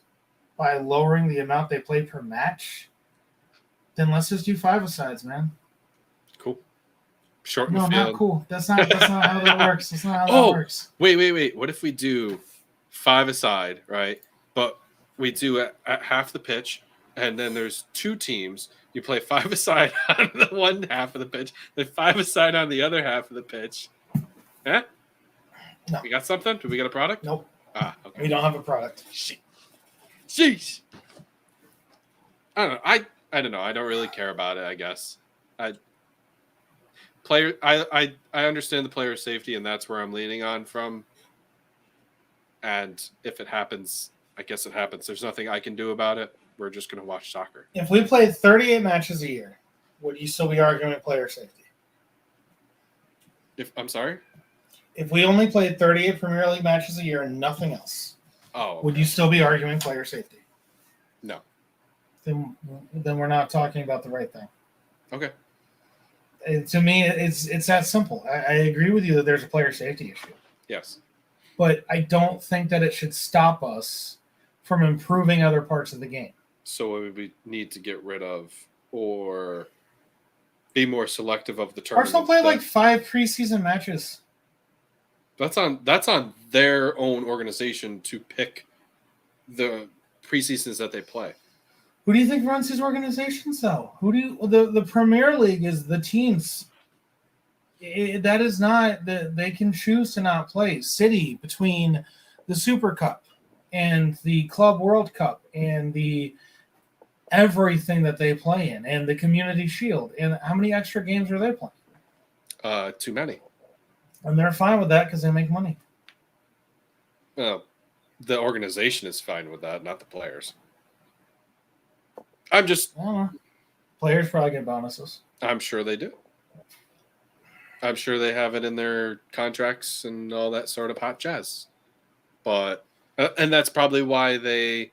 by lowering the amount they play per match, then let's just do 5-a-sides, man. Cool. Shorten No, the field. not cool. That's not how that works. That's not how that works. Wait. What if we do 5-a-side, right? But we do at half the pitch, and then there's 2 teams. You play 5-a-side on the one half of the pitch, then 5-a-side on the other half of the pitch. Huh? No. We got something? Do we got a product? Nope. Okay. We don't have a product. Jeez. I don't know. I don't know. I don't really care about it, I guess. I understand the player safety, and that's where I'm leaning on from. And if it happens, I guess it happens. There's nothing I can do about it. We're just going to watch soccer. If we played 38 matches a year, would you still be arguing player safety? I'm sorry? If we only played 38 Premier League matches a year and nothing else, would you still be arguing player safety? No. Then we're not talking about the right thing. Okay. And to me, it's that simple. I agree with you that there's a player safety issue. Yes. But I don't think that it should stop us from improving other parts of the game. So what we need to get rid of or be more selective of the tournament. Arsenal played like 5 preseason matches. That's on their own organization to pick the preseasons that they play. Who do you think runs these organizations, though? The Premier League is the teams. That is not they can choose to not play. City between the Super Cup and the Club World Cup and the everything that they play in and the Community Shield, and how many extra games are they playing? Too many. And they're fine with that because they make money. The organization is fine with that, not the players. I don't know. Players probably get bonuses. I'm sure they do. I'm sure they have it in their contracts and all that sort of hot jazz. But and that's probably why they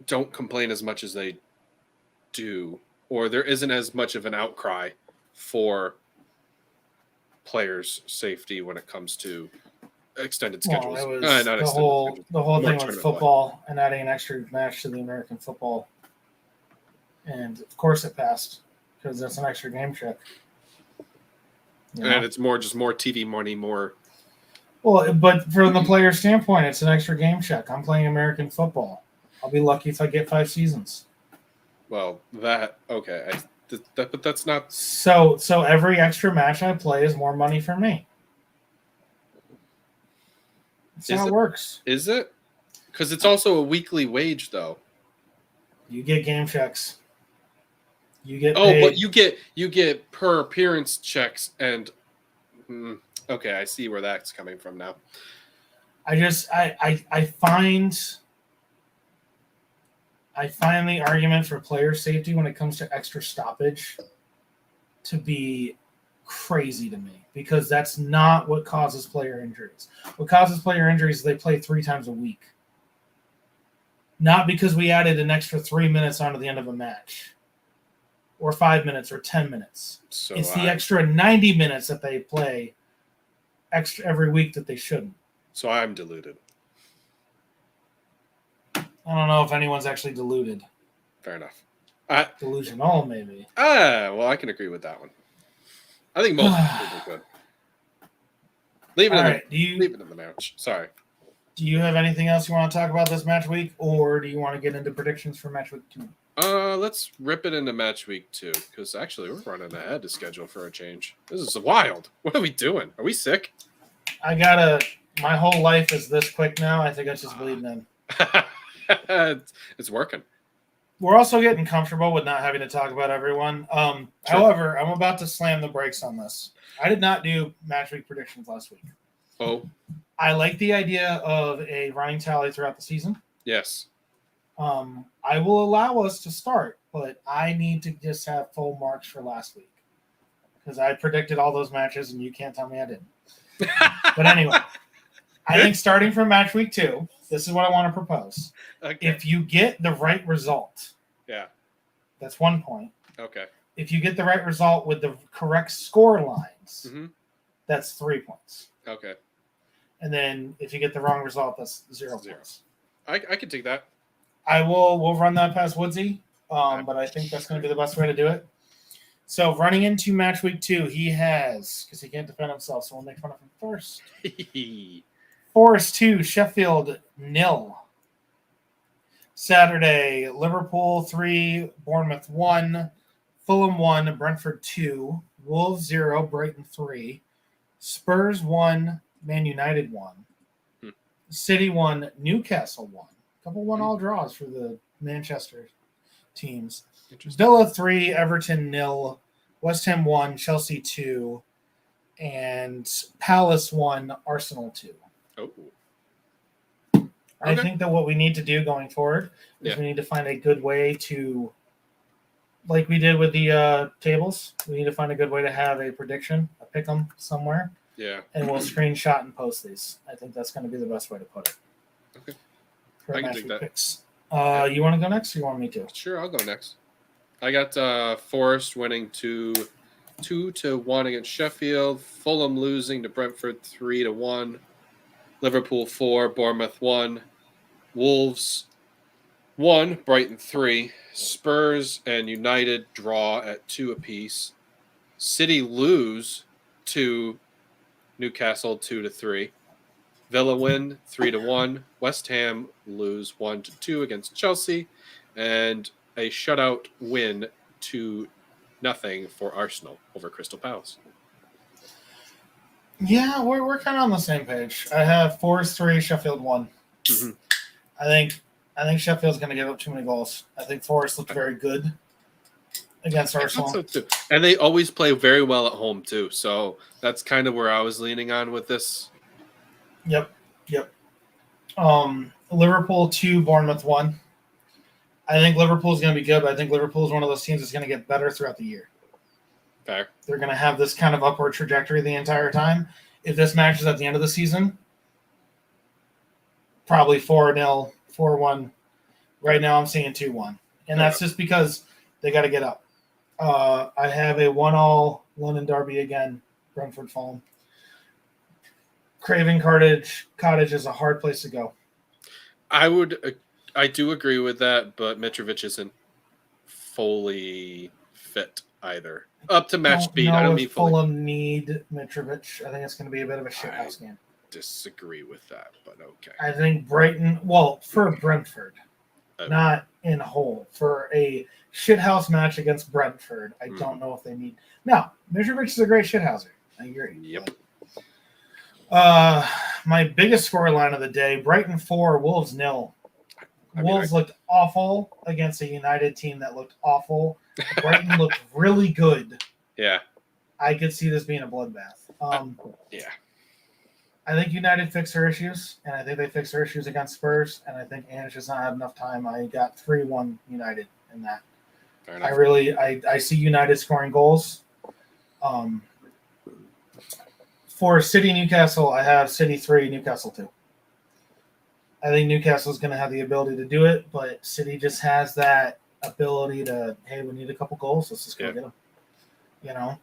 don't complain as much as they do, or there isn't as much of an outcry for players' safety when it comes to extended schedules. Well, it was the whole thing with football and adding an extra match to the American football, and of course it passed because that's an extra game check. And it's more TV money, more. Well, but from the player standpoint, it's an extra game check. I'm playing American football. I'll be lucky if I get 5 seasons. Well, okay, but that's not. So every extra match I play is more money for me. That's how it works. Is it? Because it's also a weekly wage, though. You get game checks. You get paid. But you get per appearance checks and. Okay, I see where that's coming from now. I find the argument for player safety when it comes to extra stoppage to be crazy to me, because that's not what causes player injuries. What causes player injuries is they play 3 times a week. Not because we added an extra 3 minutes onto the end of a match, or 5 minutes, or 10 minutes. So It's the extra 90 minutes that they play extra every week that they shouldn't. So I'm deluded. I don't know if anyone's actually deluded. Fair enough. Delusional, maybe. Well, I can agree with that one. I think most people could. Leave it in the match. Sorry. Do you have anything else you want to talk about this match week, or do you want to get into predictions for match week 2? Let's rip it into match week 2, because actually we're running ahead of schedule for a change. This is wild. What are we doing? Are we sick? My whole life is this quick now. I think I just bleeding in. It's working. We're also getting comfortable with not having to talk about everyone. Sure. However, I'm about to slam the brakes on this. I did not do match week predictions last week. Oh. I like the idea of a running tally throughout the season. Yes. I will allow us to start, but I need to just have full marks for last week, because I predicted all those matches and you can't tell me I didn't. But anyway, I think starting from match week 2, this is what I want to propose. Okay. If you get the right result, that's 1 point. Okay. If you get the right result with the correct score lines, that's 3 points. Okay. And then if you get the wrong result, that's 0 points. I can take that. We'll run that past Woodsy, but I think that's going to be the best way to do it. So running into match week 2, he has, because he can't defend himself, so we'll make fun of him first. Forest 2, Sheffield 0. Saturday, Liverpool 3, Bournemouth 1, Fulham 1, Brentford 2, Wolves 0, Brighton 3, Spurs 1, Man United 1, City 1, Newcastle 1. A couple 1-all draws for the Manchester teams. Villa 3, Everton 0, West Ham 1, Chelsea 2, and Palace 1, Arsenal 2. Oh. I think that what we need to do going forward is we need to find a good way to, like we did with the tables, we need to find a good way to have a prediction, a pick 'em somewhere. Yeah. And we'll screenshot and post these. I think that's going to be the best way to put it. Okay. For I can take that. Picks. You want to go next, or you want me to? Sure, I'll go next. I got Forest winning 2-1 against Sheffield. Fulham losing to Brentford 3-1. Liverpool 4, Bournemouth 1. Wolves 1, Brighton 3. Spurs and United draw at 2 apiece. City lose to Newcastle 2-3. Villa win 3-1. West Ham lose 1-2 against Chelsea, and a shutout win 2-0 for Arsenal over Crystal Palace. Yeah, we're kind of on the same page. I have Forest 3, Sheffield 1. Mm-hmm. I think Sheffield's going to give up too many goals. I think Forest looked very good against Arsenal. So too. And they always play very well at home too. So that's kind of where I was leaning on with this. Yep. Liverpool 2, Bournemouth 1. I think Liverpool's going to be good, but I think Liverpool is one of those teams that's going to get better throughout the year. Fair. They're going to have this kind of upward trajectory the entire time. If this match is at the end of the season, probably 4-0, 4-1. Right now I'm seeing 2-1. And that's just because they got to get up. I have a 1-all London derby again, Brentford Fulham. Craven Cottage is a hard place to go. I do agree with that, but Mitrovic isn't fully fit either. Up to match speed. I don't mean Fulham need Mitrovic. I think it's going to be a bit of a shithouse game. Disagree with that, but okay. I think Brighton, for Brentford, not in whole. For a shithouse match against Brentford, I don't know if they need. Now, Mitrovic is a great shithouser. I agree. Yep. My biggest scoreline of the day: Brighton 4, Wolves 0. Wolves looked awful against a United team that looked awful. Brighton looked really good. Yeah. I could see this being a bloodbath. Yeah. I think United fixed their issues, and I think they fixed their issues against Spurs, and I think Ange has not had enough time. I got 3-1 United in that. Fair enough. I see United scoring goals. For City Newcastle, I have City 3, Newcastle 2. I think Newcastle is going to have the ability to do it, but City just has that ability to, hey, we need a couple goals. Let's just go get them. You know?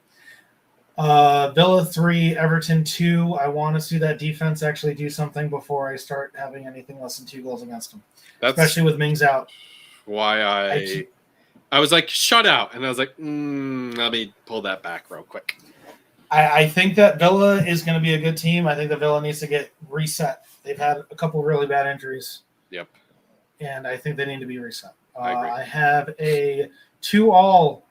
Villa 3, Everton 2. I want to see that defense actually do something before I start having anything less than 2 goals against them. Especially with Mings out. Why I was like, shut out. And I was like, let me pull that back real quick. I think that Villa is going to be a good team. I think that Villa needs to get reset. They've had a couple really bad injuries. Yep. And I think they need to be reset. I agree. I have a 2-2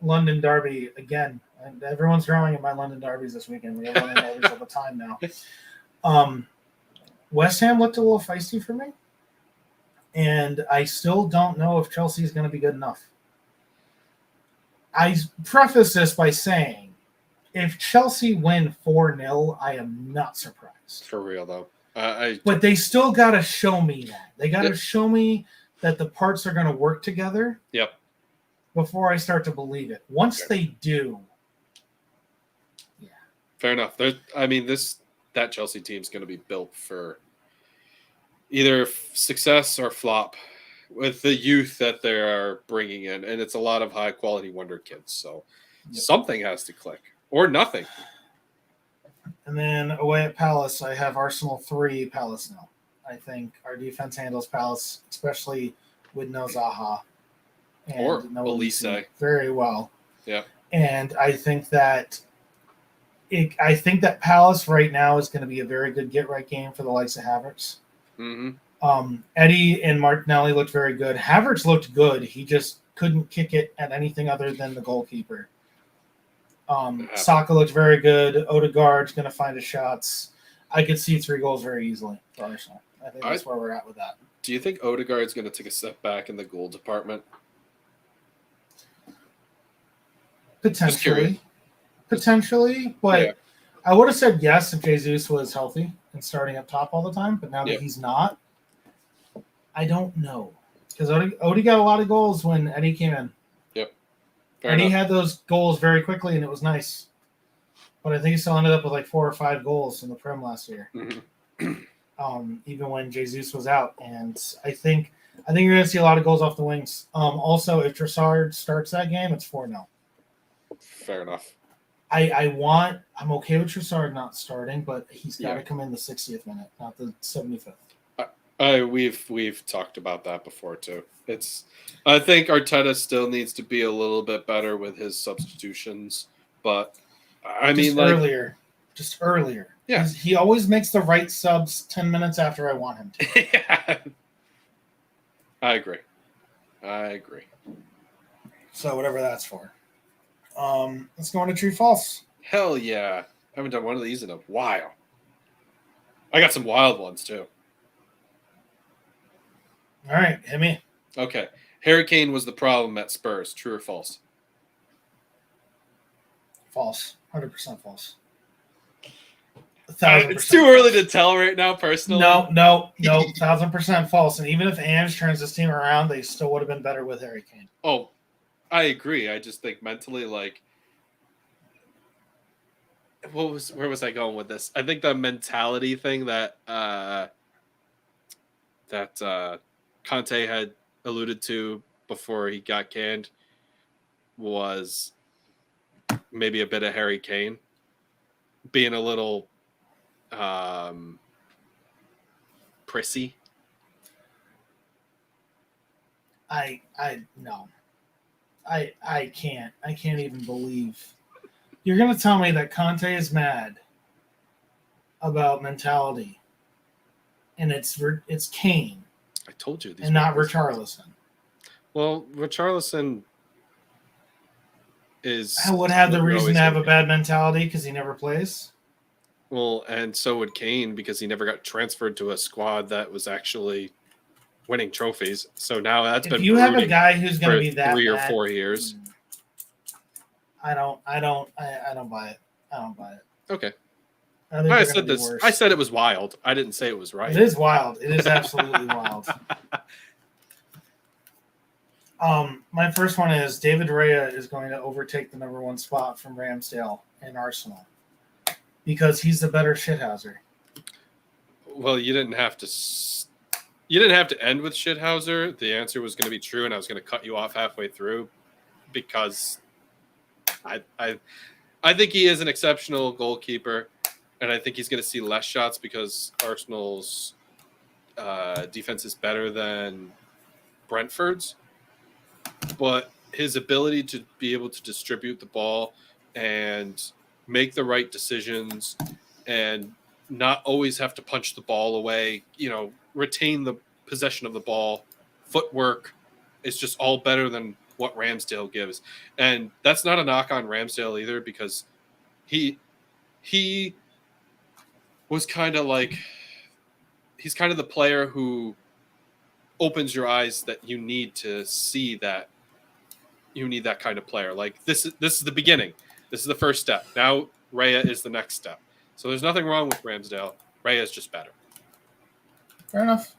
London derby again. And everyone's throwing in my London derbies this weekend. We have London derbies all the time now. West Ham looked a little feisty for me. And I still don't know if Chelsea is going to be good enough. I preface this by saying, if Chelsea win 4-0, I am not surprised. For real, though. But they still got to show me that. They got to show me that the parts are going to work together. Yep. Before I start to believe it. Once they do, yeah. Fair enough. That Chelsea team is going to be built for either success or flop with the youth that they are bringing in. And it's a lot of high-quality wonder kids. So something has to click. Or nothing. And then away at Palace, I have Arsenal 3, Palace 0. I think our defense handles Palace, especially with no Zaha and no Elise very well. Yeah. And I think that Palace right now is going to be a very good get-right game for the likes of Havertz. Mm-hmm. Eddie and Martinelli looked very good. Havertz looked good. He just couldn't kick it at anything other than the goalkeeper. Saka looked very good. Odegaard's going to find his shots. I could see 3 goals very easily for Arsenal. I think that's where we're at with that. Do you think Odegaard's going to take a step back in the goal department? Potentially, but yeah. I would have said yes if Jesus was healthy and starting up top all the time. But now that he's not, I don't know, because Odie got a lot of goals when Eddie came in. Yep. And he had those goals very quickly, and it was nice. But I think he still ended up with like 4 or 5 goals in the Prem last year, even when Jesus was out. And I think you're going to see a lot of goals off the wings. Also, if Trossard starts that game, it's 4-0. Fair enough. I'm okay with Trossard not starting, but he's got to come in the 60th minute, not the 75th. We've talked about that before too. I think Arteta still needs to be a little bit better with his substitutions, but just earlier. Yeah, he always makes the right subs 10 minutes after I want him to. Yeah. I agree. So whatever that's for. Let's go into true false. Hell yeah. I haven't done one of these in a while. I got some wild ones too. All right, hit me. Okay. Harry Kane was the problem at Spurs. True or false? False. 100% false. 1,000%. It's too early to tell right now, personally. No. 1,000% false. And even if Ange turns this team around, they still would have been better with Harry Kane. Oh, I agree. I just think mentally, like, where was I going with this? I think the mentality thing that Conte had alluded to before he got canned was maybe a bit of Harry Kane being a little prissy. No. I can't even believe you're going to tell me that Conte is mad about mentality, and it's Kane. I told you, and not Richarlison. Well, Richarlison would have the reason to have a bad mentality because he never plays. Well, and so would Kane because he never got transferred to a squad that was actually winning trophies. So now that's been. If you have a guy who's going to be that 3 or 4 years, I don't buy it. I don't buy it. Okay. I think I they're said going to be this. worse. I said it was wild. I didn't say it was right. It is wild. It is absolutely wild. My first one is David Raya is going to overtake the number 1 spot from Ramsdale in Arsenal because he's the better shithouser. Well, you didn't have to. You didn't have to end with Shithauser. The answer was going to be true, and I was going to cut you off halfway through because I think he is an exceptional goalkeeper, and I think he's going to see less shots because Arsenal's defense is better than Brentford's. But his ability to be able to distribute the ball and make the right decisions and not always have to punch the ball away, retain the possession of the ball, footwork is just all better than what Ramsdale gives. And that's not a knock on Ramsdale either, because he was kind of like, he's kind of the player who opens your eyes that you need to see that you need that kind of player. Like this is the beginning. This is the first step. Now Raya is the next step. So there's nothing wrong with Ramsdale. Raya is just better. Fair enough.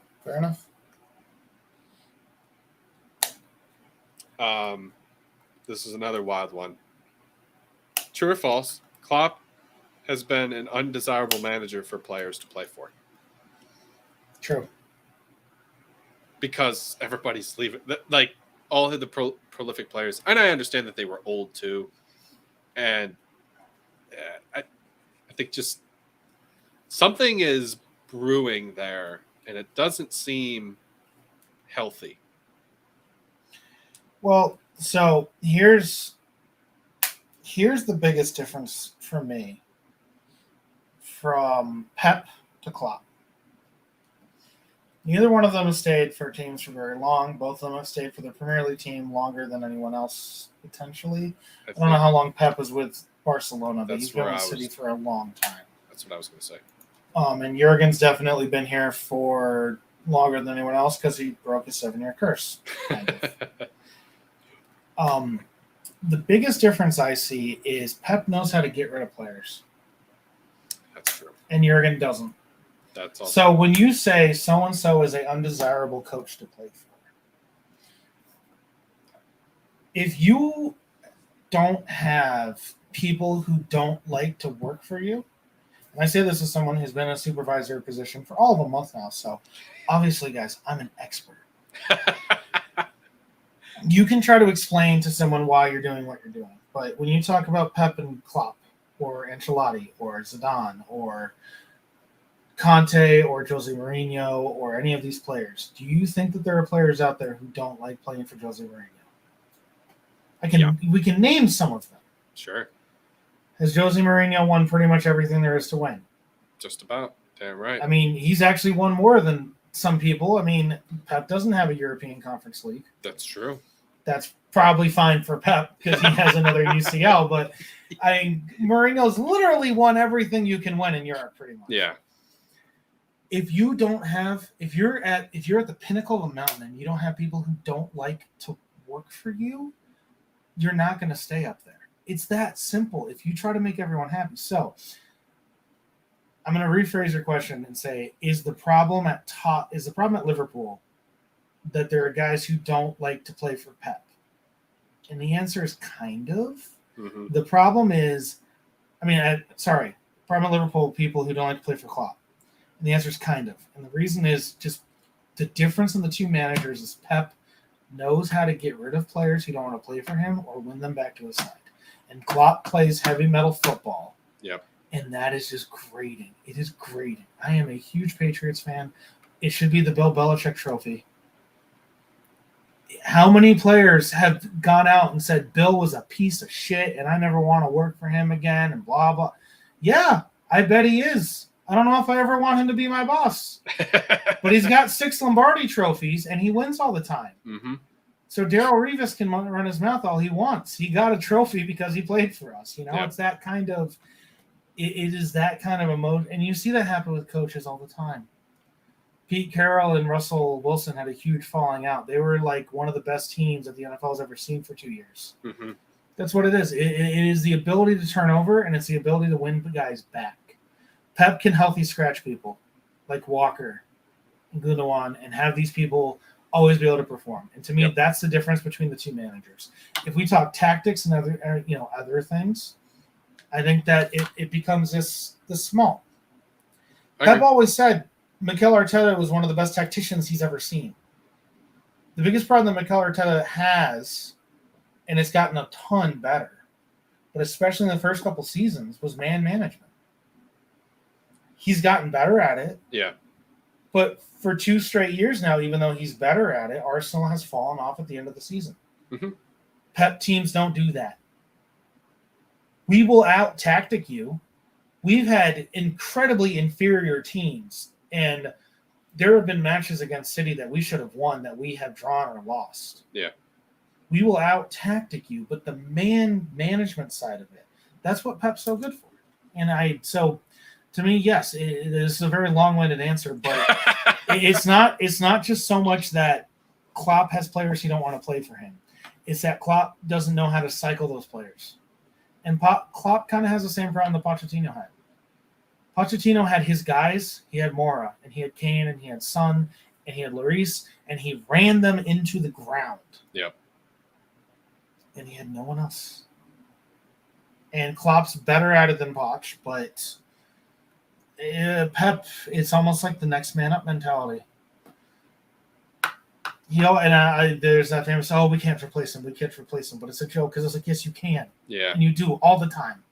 This is another wild one. True or false? Klopp has been an undesirable manager for players to play for. True. Because everybody's leaving. Like all of the prolific players, and I understand that they were old too, and I think just something is brewing there, and it doesn't seem healthy. Well, so here's the biggest difference for me from Pep to Klopp. Neither one of them has stayed for teams for very long. Both of them have stayed for the Premier League team longer than anyone else, potentially. I don't know how long Pep was with Barcelona, but he's been with City for a long time. That's what I was going to say. And Jurgen's definitely been here for longer than anyone else because he broke his 7-year curse. Kind of. The biggest difference I see is Pep knows how to get rid of players. That's true. And Jurgen doesn't. That's also so when you say so-and-so is an undesirable coach to play for, if you don't have people who don't like to work for you, and I say this as someone who's been in a supervisor position for all of a month now, so obviously, guys, I'm an expert. You can try to explain to someone why you're doing what you're doing, but when you talk about Pep and Klopp or Ancelotti or Zidane or Conte or Jose Mourinho or any of these players, do you think that there are players out there who don't like playing for Jose Mourinho? We can name some of them. Sure. Has Jose Mourinho won pretty much everything there is to win? Just about. Damn right. I mean, he's actually won more than some people. I mean, Pep doesn't have a European Conference League. That's true. That's probably fine for Pep because he has another UCL. But I mean, Mourinho's literally won everything you can win in Europe, pretty much. Yeah. If you're at the pinnacle of a mountain and you don't have people who don't like to work for you, you're not going to stay up there. It's that simple. If you try to make everyone happy. So I'm going to rephrase your question and say, is the problem at Liverpool that there are guys who don't like to play for Pep? And the answer is kind of. Mm-hmm. The problem is, problem at Liverpool, people who don't like to play for Klopp. And the answer is kind of. And the reason is just the difference in the two managers is Pep knows how to get rid of players who don't want to play for him or win them back to his side. And Klopp plays heavy metal football. Yep. And that is just grating. It is grating. I am a huge Patriots fan. It should be the Bill Belichick trophy. How many players have gone out and said Bill was a piece of shit and I never want to work for him again and blah, blah. Yeah, I bet he is. I don't know if I ever want him to be my boss. But he's got 6 Lombardi trophies and he wins all the time. Mm-hmm. So Darrell Revis can run his mouth all he wants. He got a trophy because he played for us. It's that kind of – it is that kind of emotion. And you see that happen with coaches all the time. Pete Carroll and Russell Wilson had a huge falling out. They were like one of the best teams that the NFL has ever seen for 2 years. Mm-hmm. That's what it is. It is the ability to turn over, and it's the ability to win guys back. Pep can healthy scratch people like Walker and Gundogan and have these people always be able to perform. And to me, that's the difference between the two managers. If we talk tactics and other things, I think that it becomes this small. Pep always said Mikel Arteta was one of the best tacticians he's ever seen. The biggest problem that Mikel Arteta has, and it's gotten a ton better, but especially in the first couple seasons, was man management. He's gotten better at it. Yeah. But for 2 straight years now, even though he's better at it, Arsenal has fallen off at the end of the season. Mm-hmm. Pep teams don't do that. We will out-tactic you. We've had incredibly inferior teams, and there have been matches against City that we should have won that we have drawn or lost. Yeah. We will out-tactic you, but the management side of it, that's what Pep's so good for. And to me, yes, it is a very long-winded answer, but it's not just so much that Klopp has players who don't want to play for him. It's that Klopp doesn't know how to cycle those players. And Klopp kind of has the same problem that Pochettino had. Pochettino had his guys. He had Mora, and he had Kane, and he had Son, and he had Lloris, and he ran them into the ground. Yep. And he had no one else. And Klopp's better at it than Poch, but Pep, it's almost like the next man up mentality. There's that famous, we can't replace him. We can't replace him. But it's a joke because it's like, yes, you can. Yeah. And you do all the time.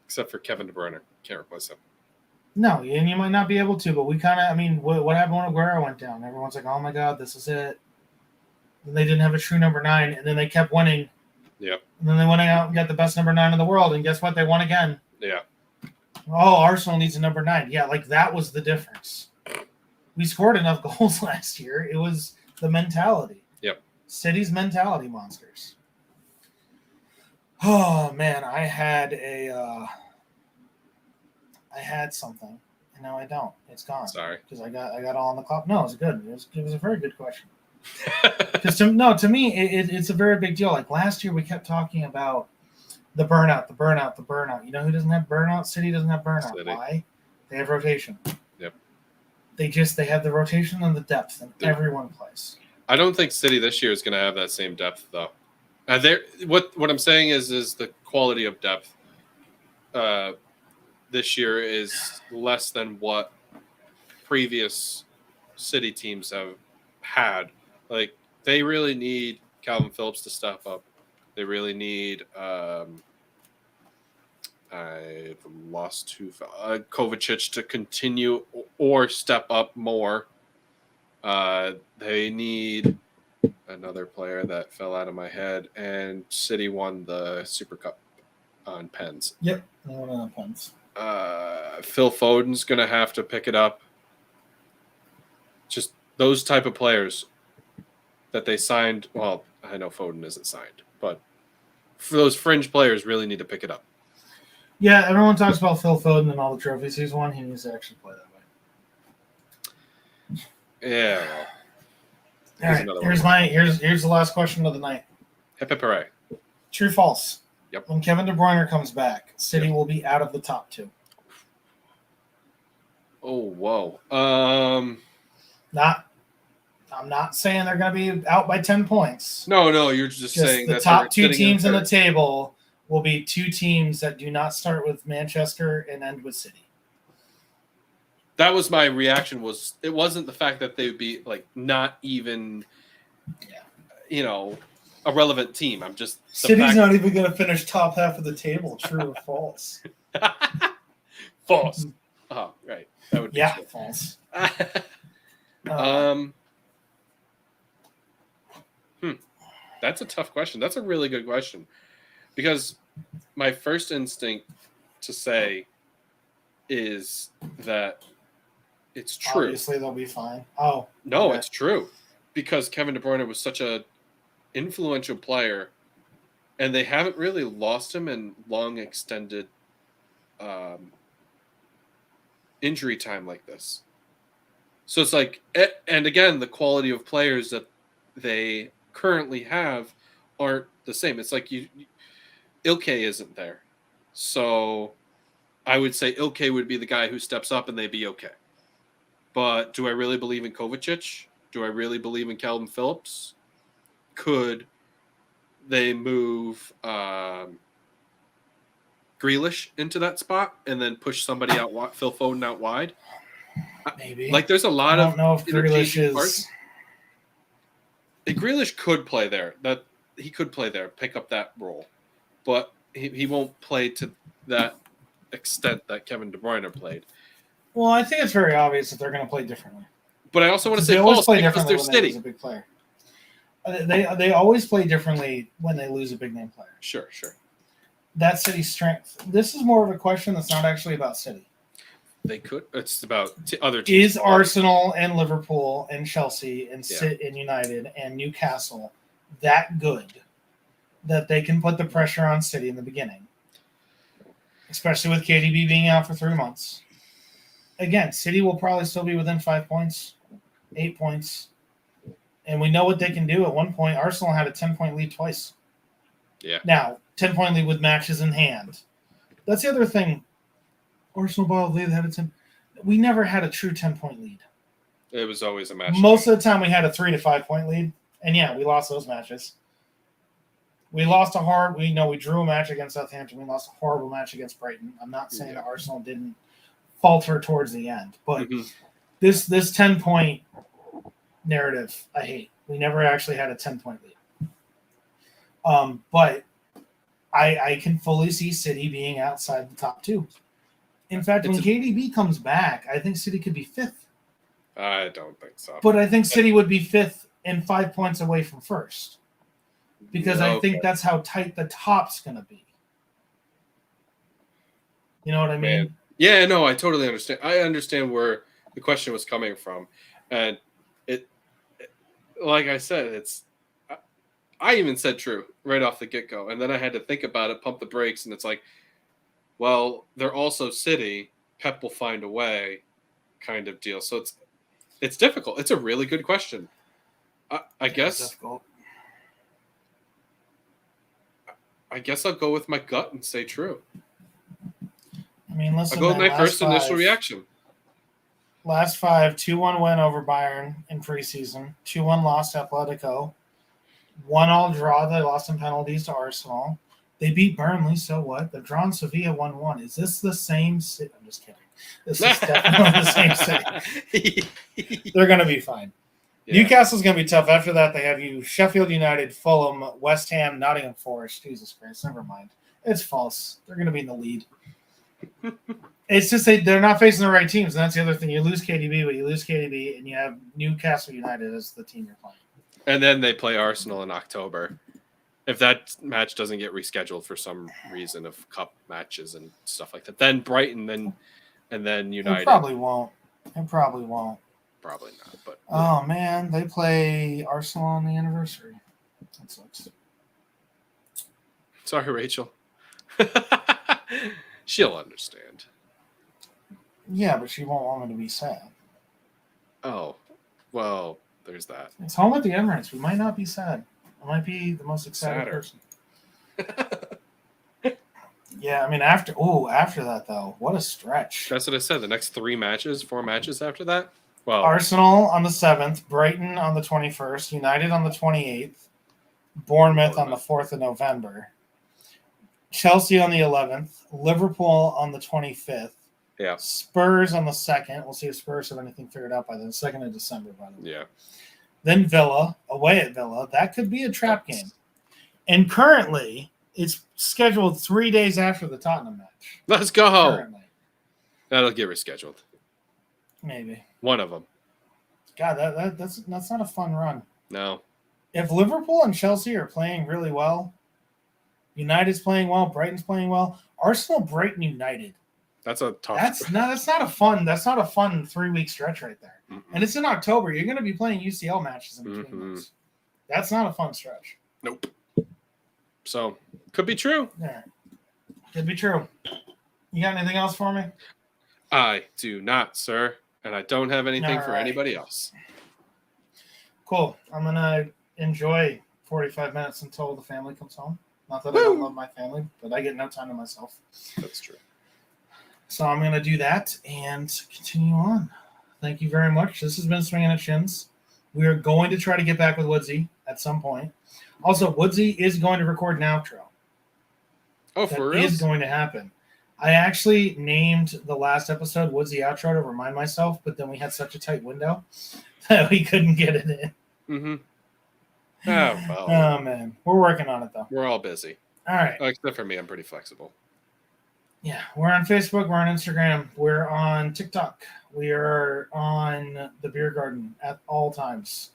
Except for Kevin De Bruyne. Can't replace him. No, and you might not be able to, but we kind of, what happened when Aguero went down? Everyone's like, oh my God, this is it. And they didn't have a true number 9, and then they kept winning. Yep. And then they went out and got the best number 9 in the world, and guess what? They won again. Yeah. Oh, Arsenal needs a number 9. Yeah, that was the difference. We scored enough goals last year. It was the mentality. Yep. City's mentality monsters. Oh man, I had something, and now I don't. It's gone. Sorry. Because I got all on the clock. No, it was good. It was a very good question. Because to me, it's a very big deal. Like last year, we kept talking about the burnout. You know who doesn't have burnout? City doesn't have burnout. City. Why? They have rotation. Yep. They have the rotation and the depth, and everyone plays. I don't think City this year is going to have that same depth, though. What I'm saying is the quality of depth this year is less than what previous City teams have had. Like, they really need Calvin Phillips to step up. They really need I've lost Kovacic to continue or step up more. They need another player that fell out of my head, and City won the Super Cup on pens. Yep, they won on pens. Phil Foden's going to have to pick it up. Just those type of players that they signed. Well, I know Foden isn't signed, but for those fringe players really need to pick it up. Yeah, everyone talks about Phil Foden and all the trophies he's won. He needs to actually play that way. Yeah. Well, all right, here's the last question of the night. Hip hip hooray. True, false? Yep. When Kevin De Bruyne comes back, City will be out of the top 2. Oh, whoa. I'm not saying they're going to be out by 10 points. No, you're just saying the that top 2 teams in the table will be 2 teams that do not start with Manchester and end with City. That was my reaction. It wasn't the fact that they would be like not even, a relevant team. I'm just City's not even going to finish top half of the table. True or false? False. Oh, right. That would be true. False. That's a tough question. That's a really good question, because my first instinct to say is that it's true. Obviously, they'll be fine. Oh. No, okay. It's true, because Kevin De Bruyne was such a influential player, and they haven't really lost him in long extended injury time like this. So it's like, and again, the quality of players that they currently have aren't the same. It's like Ilkay isn't there. So I would say Ilkay would be the guy who steps up and they'd be okay. But do I really believe in Kovacic? Do I really believe in Calvin Phillips? Could they move Grealish into that spot and then push somebody out, Phil Foden out wide? Maybe. Like, there's a lot I of don't know if Grealish interchanging is. parts. Grealish could play there. He could play there, pick up that role, but he won't play to that extent that Kevin De Bruyne played. Well, I think it's very obvious that they're going to play differently. But I also want to say they always false play because differently they're when they lose City. a big player. They always play differently when they lose a big name player. Sure. That's City's strength. This is more of a question that's not actually about City. They could. It's about other teams. Is Arsenal and Liverpool and Chelsea and United and Newcastle that good that they can put the pressure on City in the beginning? Especially with KDB being out for 3 months. Again, City will probably still be within 5 points, 8 points. And we know what they can do. At one point, Arsenal had a 10-point lead twice. Yeah. Now, 10-point lead with matches in hand. That's the other thing. Arsenal ball lead had a 10. We never had a true 10-point lead. It was always a match. Most of the time, we had a 3 to 5 point lead, and yeah, we lost those matches. We lost we drew a match against Southampton. We lost a horrible match against Brighton. I'm not saying that Arsenal didn't falter towards the end, but this 10-point narrative, I hate. We never actually had a 10-point lead. But I can fully see City being outside the top 2. In fact, when KDB comes back, I think City could be 5th. I don't think so. But I think City would be 5th and 5 points away from 1st. Because I think that's how tight the top's going to be. You know what I mean? Yeah, no, I totally understand. I understand where the question was coming from. And it like I said, I even said true right off the get-go. And then I had to think about it, pump the brakes, and it's like, well, they're also City. Pep will find a way, kind of deal. So it's difficult. It's a really good question. I guess. I guess I'll go with my gut and say true. I mean, listen. I'll go with my first initial reaction. Last 5, 2-1 win over Bayern in preseason. 2-1 loss to Atletico. 1-1 draw. They lost in penalties to Arsenal. They beat Burnley, so what? They've drawn Sevilla 1-1. Is this the same city? I'm just kidding. This is definitely the same city. They're going to be fine. Yeah. Newcastle's going to be tough. After that, they have Sheffield United, Fulham, West Ham, Nottingham Forest. Jesus Christ, never mind. It's false. They're going to be in the lead. It's just they're not facing the right teams, and that's the other thing. You lose KDB, but you lose KDB, and you have Newcastle United as the team you're playing. And then they play Arsenal in October. If that match doesn't get rescheduled for some reason of cup matches and stuff like that, then Brighton, and then United. It probably won't. Probably not. But oh man, they play Arsenal on the anniversary. That sucks. Sorry, Rachel. She'll understand. Yeah, but she won't want me to be sad. Oh, well, there's that. It's home at the Emirates. We might not be sad. I might be the most excited person. Yeah, I mean, after that, though, what a stretch. That's what I said. The next 4 matches after that? Well, Arsenal on the 7th, Brighton on the 21st, United on the 28th, Bournemouth on the 4th of November, Chelsea on the 11th, Liverpool on the 25th, yeah, Spurs on the 2nd. We'll see if Spurs have anything figured out by then. 2nd of December, by the way. Yeah. Then Villa, away at Villa. That could be a trap game. And currently, it's scheduled 3 days after the Tottenham match. Let's go. Currently. That'll get rescheduled. Maybe. One of them. God, that's not a fun run. No. If Liverpool and Chelsea are playing really well, United's playing well, Brighton's playing well, Arsenal, Brighton, United. That's a tough. That's not a fun 3-week stretch right there. Mm-mm. And it's in October. You're going to be playing UCL matches in between those. That's not a fun stretch. Nope. So could be true. Yeah, could be true. You got anything else for me? I do not, sir, and I don't have anything for anybody else. Cool. I'm gonna enjoy 45 minutes until the family comes home. Not that I don't love my family, but I get no time to myself. That's true. So I'm going to do that and continue on. Thank you very much. This has been Swinging at Shins. We are going to try to get back with Woodsy at some point. Also, Woodsy is going to record an outro. Oh, for real? That is going to happen. I actually named the last episode Woodsy Outro to remind myself, but then we had such a tight window that we couldn't get it in. Mm-hmm. Oh, well. Oh, man. We're working on it, though. We're all busy. All right. Except for me. I'm pretty flexible. Yeah. We're on Facebook. We're on Instagram. We're on TikTok. We are on the Beer Garden at all times.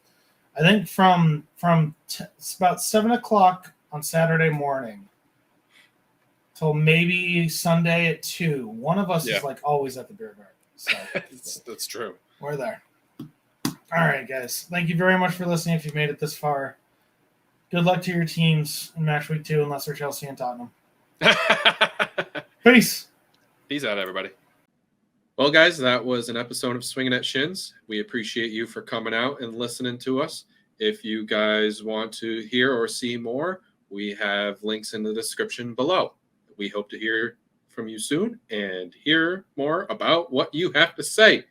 I think from it's about 7 o'clock on Saturday morning till maybe Sunday at 2. One of us is like always at the Beer Garden. So that's true. We're there. All right, guys. Thank you very much for listening if you've made it this far. Good luck to your teams in match week 2 unless they're Chelsea and Tottenham. Peace. Peace out, everybody. Well, guys, that was an episode of Swinging at Shins. We appreciate you for coming out and listening to us. If you guys want to hear or see more, we have links in the description below. We hope to hear from you soon and hear more about what you have to say.